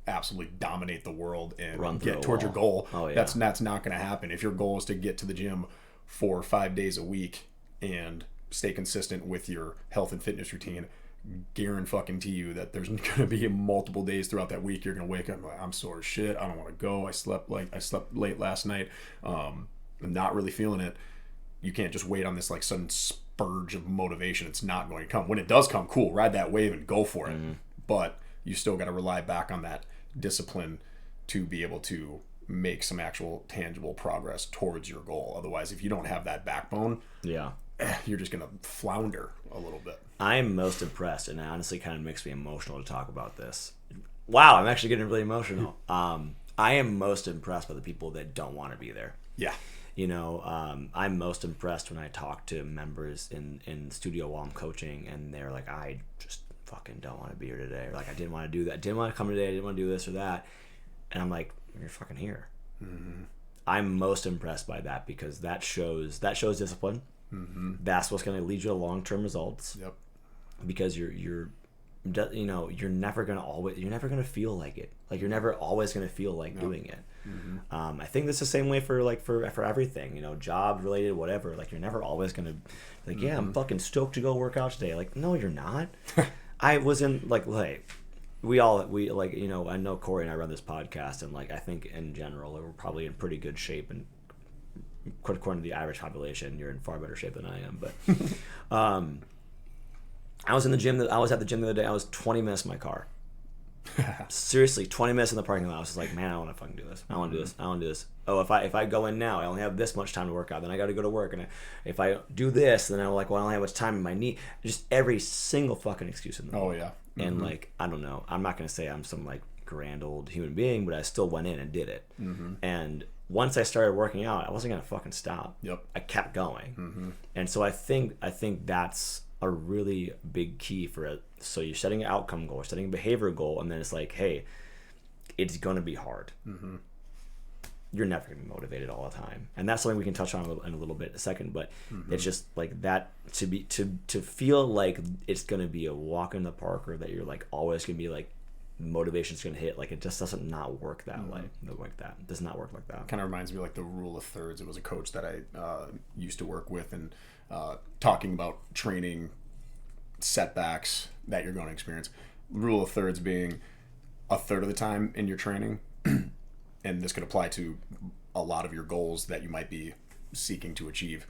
absolutely dominate the world and get towards your goal. Oh, yeah. That's not going to happen. If your goal is to get to the gym 4 or 5 days a week and stay consistent with your health and fitness routine, guarantee you that there's going to be multiple days throughout that week you're going to wake up like, I'm sore as shit, I don't want to go, I slept late last night, I'm not really feeling it. You can't just wait on this sudden spurge of motivation. It's not going to come. When it does come, cool, ride that wave and go for it. But you still got to rely back on that discipline to be able to make some actual tangible progress towards your goal. Otherwise, if you don't have that backbone, you're just going to flounder a little bit. I'm most impressed, and it honestly kind of makes me emotional to talk about this. Wow, I'm actually getting really emotional. I am most impressed by the people that don't want to be there. Yeah. I'm most impressed when I talk to members in studio while I'm coaching, and they're like, I just fucking don't want to be here today. Or like, I didn't want to do that. I didn't want to come today. I didn't want to do this or that. And I'm like, you're fucking here. Mm-hmm. I'm most impressed by that because that shows discipline. Mm-hmm. That's what's going to lead you to long-term results. Yep. Because you're never gonna feel like it. Like you're never always gonna feel like doing it. Mm-hmm. I think that's the same way for everything. Job related, whatever. Like you're never always gonna like, yeah, I'm fucking stoked to go work out today. Like, no, you're not. I wasn't like we I know Kory and I run this podcast, and like I think in general we're probably in pretty good shape, and according to the average population, you're in far better shape than I am. But I was at the gym the other day. I was 20 minutes in my car. Seriously, 20 minutes in the parking lot. I was just like, man, I want to fucking do this. I want to do this. I want to do this. Oh, if I go in now, I only have this much time to work out. Then I got to go to work. And if I do this, then I'm like, well, I don't have much time in my knee. Just every single fucking excuse in the world. Oh, yeah. Mm-hmm. And like, I don't know. I'm not going to say I'm some like grand old human being, but I still went in and did it. Mm-hmm. And once I started working out, I wasn't going to fucking stop. Yep. I kept going. Mm-hmm. And so I think that's a really big key for it. So you're setting an outcome goal, setting a behavior goal, and then it's like, hey, it's going to be hard. Mm-hmm. You're never going to be motivated all the time, and that's something we can touch on in a little bit in a second. But it's just like that to feel like it's going to be a walk in the park, or that you're like always going to be like motivation's going to hit. Like it just doesn't not work that way. Like that it does not work like that. Kind of reminds me like the rule of thirds. It was a coach that I used to work with, and talking about training setbacks that you're going to experience. Rule of thirds being a third of the time in your training, and this could apply to a lot of your goals that you might be seeking to achieve.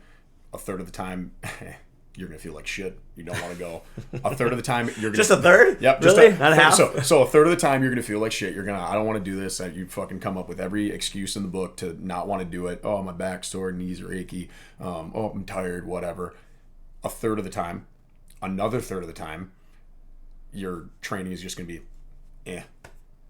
A third of the time, you're going to feel like shit. You don't want to go. A third of the time, you're going to... Just a third? Yep. Really? Not half? So a third of the time, you're going to feel like shit. You're going to, I don't want to do this. You fucking come up with every excuse in the book to not want to do it. Oh, my back's sore, knees are achy. Oh, I'm tired, whatever. A third of the time. Another third of the time, your training is just going to be, okay.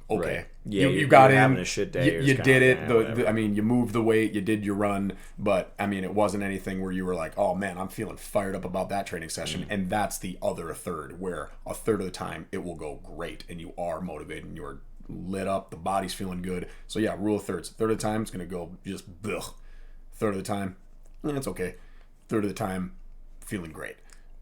Right. Yeah, you got in. Having a shit day. You did it. I mean, you moved the weight. You did your run. But, I mean, it wasn't anything where you were like, oh, man, I'm feeling fired up about that training session. And that's the other third, where a third of the time it will go great. And you are motivated and you're lit up. The body's feeling good. So, yeah, rule of thirds. Third of the time, it's going to go just ugh. Third of the time, it's okay. Third of the time, feeling great.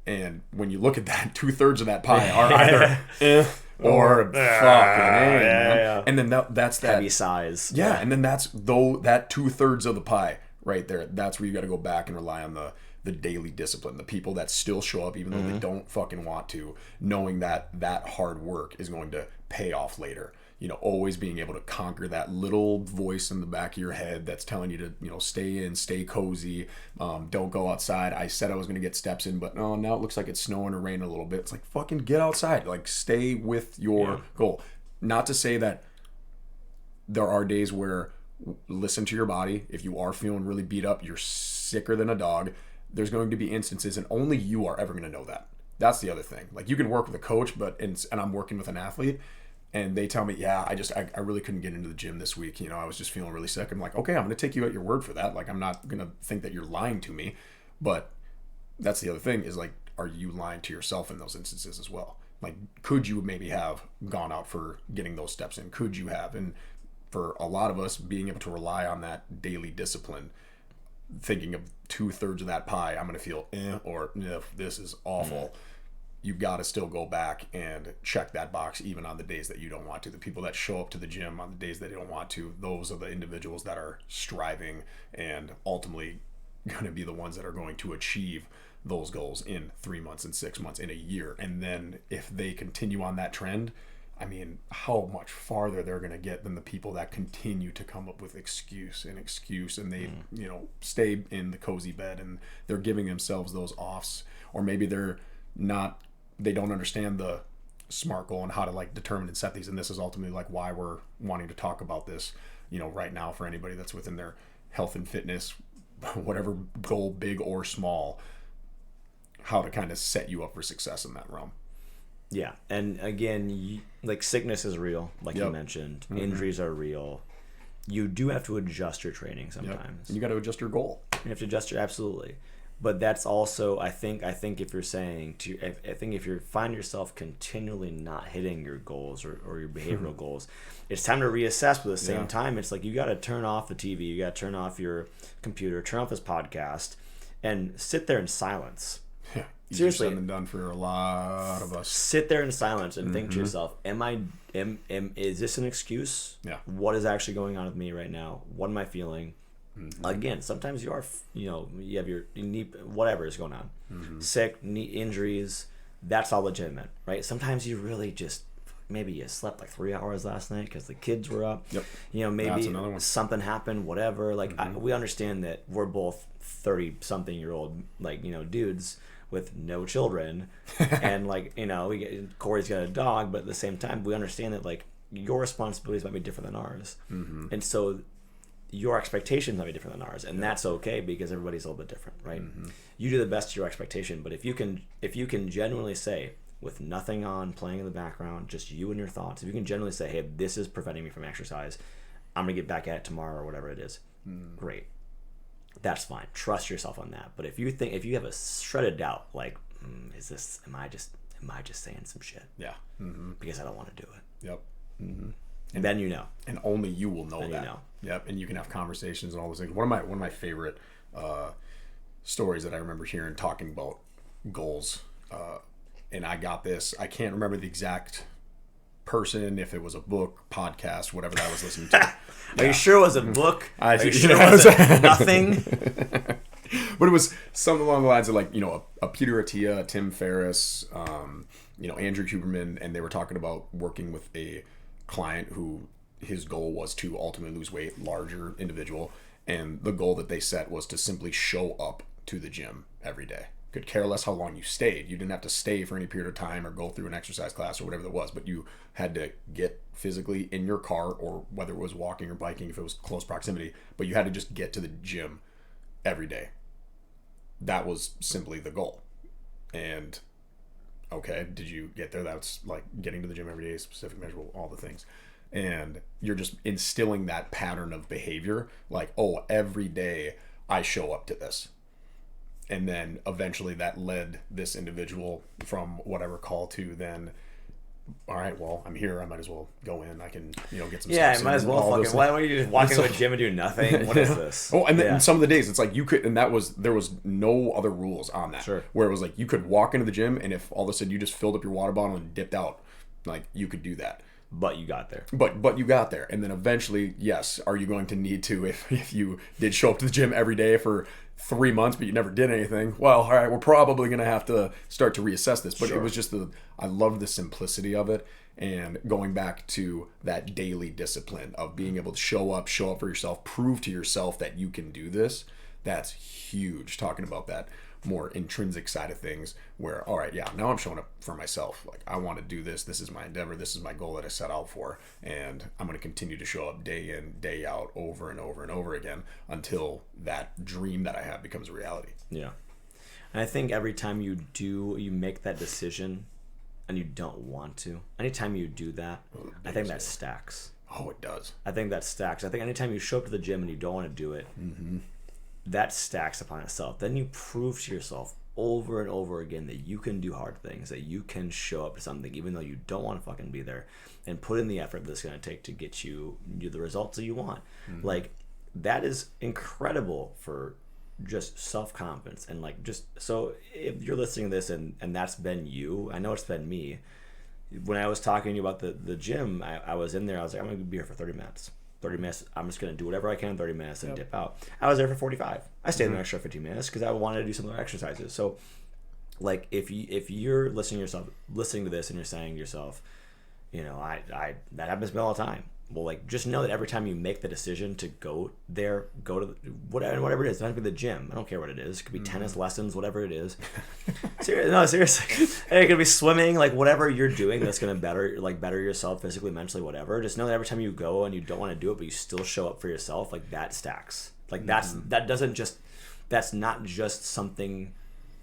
And when you look at that, 2/3 of that pie are either or fucking man. Yeah. And then that's that heavy size. Yeah, and then that's that 2/3 of the pie right there. That's where you got to go back and rely on the daily discipline, the people that still show up even though they don't fucking want to, knowing that hard work is going to pay off later. Always being able to conquer that little voice in the back of your head that's telling you to, stay in, stay cozy, don't go outside. I said I was going to get steps in, but no, now it looks like it's snowing or raining a little bit. It's like, fucking get outside. Like, stay with your goal. Not to say that there are days where, listen to your body. If you are feeling really beat up, you're sicker than a dog, there's going to be instances, and only you are ever going to know that. That's the other thing. Like, you can work with a coach, and I'm working with an athlete, and they tell me, yeah, I really couldn't get into the gym this week. I was just feeling really sick. I'm like, okay, I'm going to take you at your word for that. Like, I'm not going to think that you're lying to me. But that's the other thing is, like, are you lying to yourself in those instances as well? Like, could you maybe have gone out for getting those steps in? Could you have? And for a lot of us, being able to rely on that daily discipline, thinking of 2/3 of that pie, I'm going to feel or this is awful. You've got to still go back and check that box even on the days that you don't want to. The people that show up to the gym on the days that they don't want to, those are the individuals that are striving and ultimately going to be the ones that are going to achieve those goals in 3 months, in 6 months, in a year. And then if they continue on that trend, I mean, how much farther they're going to get than the people that continue to come up with excuse, and they, stay in the cozy bed and they're giving themselves those offs, or maybe they don't understand the SMART goal and how to like determine and set these. And this is ultimately like why we're wanting to talk about this, right now, for anybody that's within their health and fitness, whatever goal, big or small, how to kind of set you up for success in that realm. Yeah. And again, like sickness is real, like you mentioned. Mm-hmm. Injuries are real. You do have to adjust your training sometimes. And you got to adjust your goal. You have to adjust absolutely. But that's also, I think if you're saying I think if you find yourself continually not hitting your goals or your behavioral goals, it's time to reassess. But at the same time, it's like you got to turn off the TV, you got to turn off your computer, turn off this podcast, and sit there in silence. Yeah. Seriously, Easier said than done for a lot of us. Sit there in silence and think to yourself, is this an excuse? Yeah. What is actually going on with me right now? What am I feeling? Again, sometimes you are, you have your knee, whatever is going on, sick, knee injuries. That's all legitimate, right? Sometimes you really just, maybe you slept like 3 hours last night because the kids were up. Yep. Maybe something happened, whatever. Like we understand that we're both 30-something-year-old, dudes with no children, and Kory's got a dog, but at the same time, we understand that your responsibilities might be different than ours, and so your expectations might be different than ours, and that's okay because everybody's a little bit different, right? You do the best to your expectation, but if you can genuinely say, with nothing on playing in the background, just you and your thoughts, if you can genuinely say, hey, this is preventing me from exercise, I'm gonna get back at it tomorrow or whatever it is, great, that's fine. Trust yourself on that. But if you have a shredded doubt, am I just saying some shit? Yeah. Because I don't want to do it. Yep. And then you know. And only you will know then that. You know. Yep. And you can have conversations and all those things. One of my favorite stories that I remember hearing talking about goals, and I got this. I can't remember the exact person, if it was a book, podcast, whatever that I was listening to. Are you sure it was a book? Are you sure it was nothing? But it was something along the lines of a Peter Attia, Tim Ferriss, Andrew Huberman, and they were talking about working with a client who his goal was to ultimately lose weight, larger individual, and the goal that they set was to simply show up to the gym every day. Could care less how long you stayed. You didn't have to stay for any period of time or go through an exercise class or whatever that was, but you had to get physically in your car, or whether it was walking or biking if it was close proximity, but you had to just get to the gym every day. That was simply the goal. And okay, did you get there? That's like getting to the gym every day, specific, measurable, all the things. And you're just instilling that pattern of behavior, every day I show up to this. And then eventually that led this individual from whatever call to then, all right, well, I'm here. I might as well go in. I can, get some steps. Yeah, I might as well fucking, why are you just walking to the gym and do nothing? What is this? Oh, and then some of the days it's like you could, and there was no other rules on that. Sure. Where it was you could walk into the gym, and if all of a sudden you just filled up your water bottle and dipped out, you could do that. But you got there. But you got there. And then eventually, yes, are you going to need to, if you did show up to the gym every day for 3 months, but you never did anything, well, all right, we're probably going to have to start to reassess this. But It was just I loved the simplicity of it, and going back to that daily discipline of being able to show up for yourself, prove to yourself that you can do this. That's huge. Talking about that more intrinsic side of things where, all right, yeah, now I'm showing up for myself. I want to do this. This is my endeavor. This is my goal that I set out for. And I'm going to continue to show up day in, day out, over and over and over again until that dream that I have becomes a reality. Yeah. And I think every time you make that decision and you don't want to, anytime you do that, I think that stacks. Oh, it does. I think that stacks. I think anytime you show up to the gym and you don't want to do it, that stacks upon itself. Then you prove to yourself over and over again that you can do hard things, that you can show up to something even though you don't want to fucking be there, and put in the effort that's going to take to get you the results that you want. That is incredible for just self-confidence. And just so if you're listening to this and that's been you, I know it's been me. When I was talking to you about the gym, I was in there, I was like, I'm going to be here for 30 minutes. 30 minutes, I'm just going to do whatever I can in 30 minutes and dip out. I was there for 45. I stayed there an extra 15 minutes because I wanted to do some other exercises. So, if you're listening to this and you're saying to yourself, I that happens to me all the time. Well, just know that every time you make the decision to go there, go to whatever it is, it doesn't have to be the gym. I don't care what it is. It could be tennis lessons, whatever it is. Seriously. It could be swimming, whatever you're doing that's going to better yourself physically, mentally, whatever. Just know that every time you go and you don't want to do it, but you still show up for yourself, that stacks. That's not just something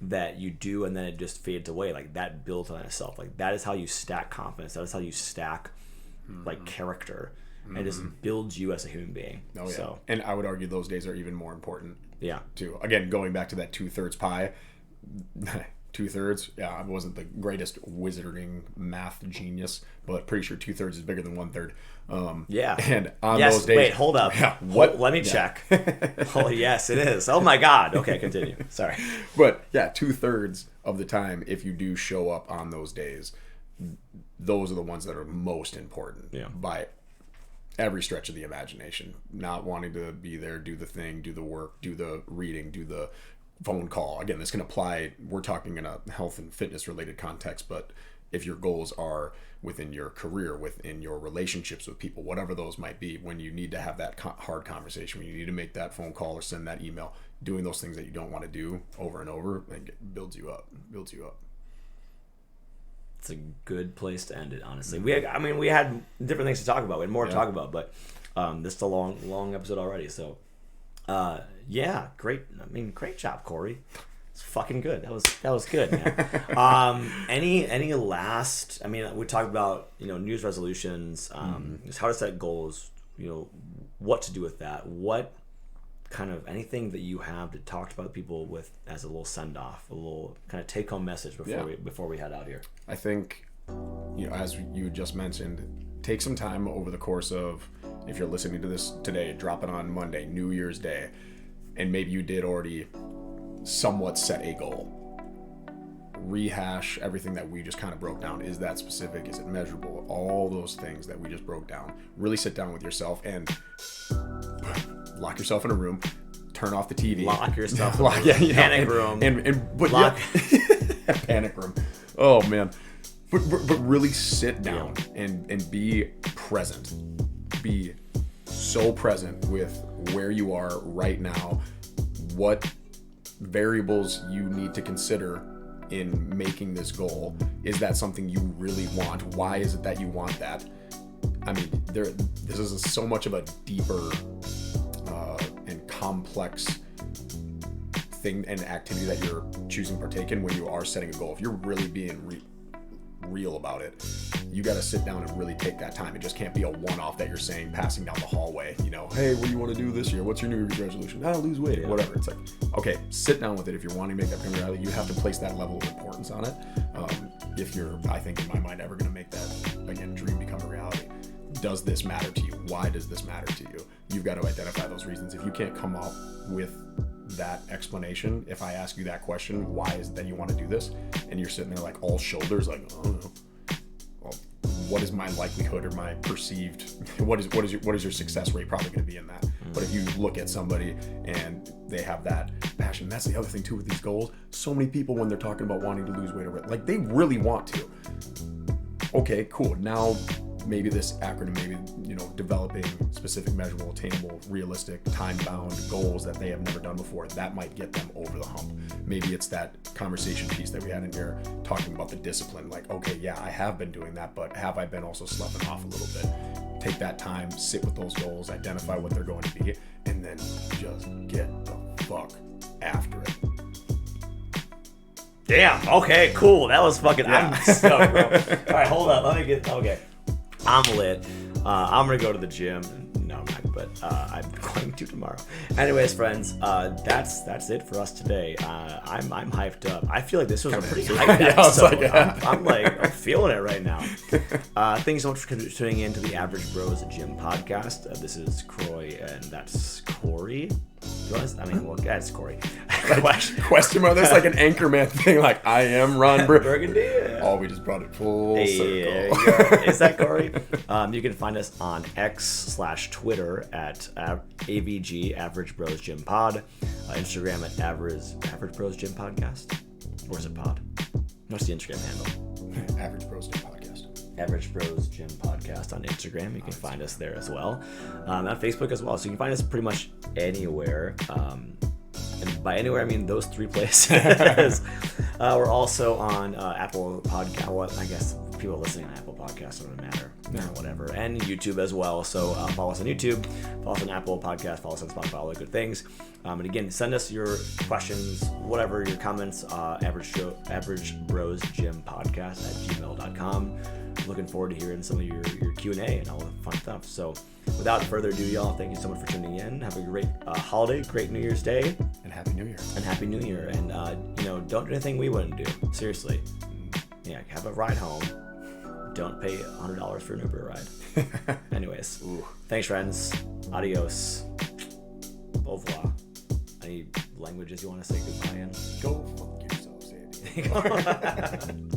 that you do and then it just fades away. That builds on itself. That is how you stack confidence. That is how you stack character, and just builds you as a human being. Oh yeah. So, and I would argue those days are even more important Yeah. Too. Again, going back to that 2/3 pie. 2/3. Yeah, I wasn't the greatest wizarding math genius, but pretty sure 2/3 is bigger than 1/3. Yeah. And on yes, those days. wait, hold up. Yeah, what? Let me check. Oh, yes, it is. Oh my God. Okay, continue. Sorry. But yeah, 2/3 of the time, if you do show up on those days, those are the ones that are most important. Yeah. By every stretch of the imagination. Not wanting to be there, do the thing, do the work, do the reading, do the phone call. Again, this can apply, we're talking in a health and fitness related context, but if your goals are within your career, within your relationships with people, whatever those might be, when you need to have that hard conversation, when you need to make that phone call or send that email, doing those things that you don't want to do over and over, it builds you up. It's a good place to end it, honestly. We had different things to talk about. We had more to talk about, but this is a long episode already. So, yeah, great. I mean, great job, Kory. It's fucking good. That was good, man. Any last? I mean, we talked about New Year's resolutions, just how to set goals. What to do with that. What kind of anything that you have to talk about people with as a little send off, a little kind of take home message before we head out here. I think, as you just mentioned, take some time over the course of, if you're listening to this today, drop it on Monday, New Year's Day, and maybe you did already somewhat set a goal. Rehash everything that we just kind of broke down. Is that specific? Is it measurable? All those things that we just broke down. Really sit down with yourself and lock yourself in a room, turn off the TV. Lock yourself in panic room. But lock. Panic room. Oh, man. But really sit down and be present. Be so present with where you are right now, what variables you need to consider in making this goal. Is that something you really want? Why is it that you want that? I mean, this is so much of a deeper and complex thing and activity that you're choosing to partake in when you are setting a goal. If you're really being real about it, you got to sit down and really take that time. It just can't be a one-off that you're saying passing down the hallway. Hey, what do you want to do this year? What's your New Year's resolution? Lose weight or whatever. It's like, okay, sit down with it. If you're wanting to make that priority, you have to place that level of importance on it. If you're, I think in my mind, ever going to make that, again, dream become a reality. Does this matter to you? Why does this matter to you? You've got to identify those reasons. If you can't come up with that explanation, if I ask you that question, why is it that you want to do this? And you're sitting there like all shoulders, like, oh, well, what is my likelihood or my perceived, what is your success rate probably going to be in that? But if you look at somebody and they have that passion, that's the other thing too with these goals. So many people, when they're talking about wanting to lose weight, like they really want to. Okay, cool. Now, maybe this acronym, developing specific, measurable, attainable, realistic, time-bound goals that they have never done before, that might get them over the hump. Maybe it's that conversation piece that we had in here talking about the discipline. Like, okay, yeah, I have been doing that, but have I been also sloughing off a little bit? Take that time, sit with those goals, identify what they're going to be, and then just get the fuck after it. Damn, okay, cool. That was fucking, I'm stoked, bro. All right, hold up. Okay. I'm lit. I'm gonna go to the gym. No, I'm not, but I'm going to tomorrow. Anyways, friends, that's it for us today. I'm hyped up. I feel like this was a pretty hyped episode. I'm feeling it right now. Thanks so much for tuning in to the Average Bros Gym podcast. This is Croy, and that's Kory. That's Kory. Question mark. There's like an Anchorman thing. Like, I am Ron Burgundy. Oh, we just brought it full circle. Is that Kory? You can find us on X/Twitter at AVG Average Bros Gym Pod, Instagram at Average Bros Gym Podcast. Or is it Pod? What's the Instagram handle? Average Bros Gym Podcast. Average Bros Gym Podcast on Instagram. You can find us there as well. On Facebook as well. So you can find us pretty much anywhere. And by anywhere, I mean those three places. We're also on Apple Podcast. Well, I guess people listening on Apple Podcasts don't matter. Whatever. And YouTube as well. So follow us on YouTube. Follow us on Apple Podcast. Follow us on Spotify. All the good things. And again, send us your questions, whatever, your comments. Average Bros Gym Podcast at gmail.com. Looking forward to hearing some of your Q&A and all the fun stuff. So without further ado, y'all, thank you so much for tuning in. Have a great holiday, great New Year's Day. And Happy New Year. And Happy New Year. And, don't do anything we wouldn't do. Seriously. Yeah, have a ride home. Don't pay $100 for an Uber ride. Anyways, thanks, friends. Adios. Au revoir. Any languages you want to say goodbye in? Go fuck yourself, Sandy.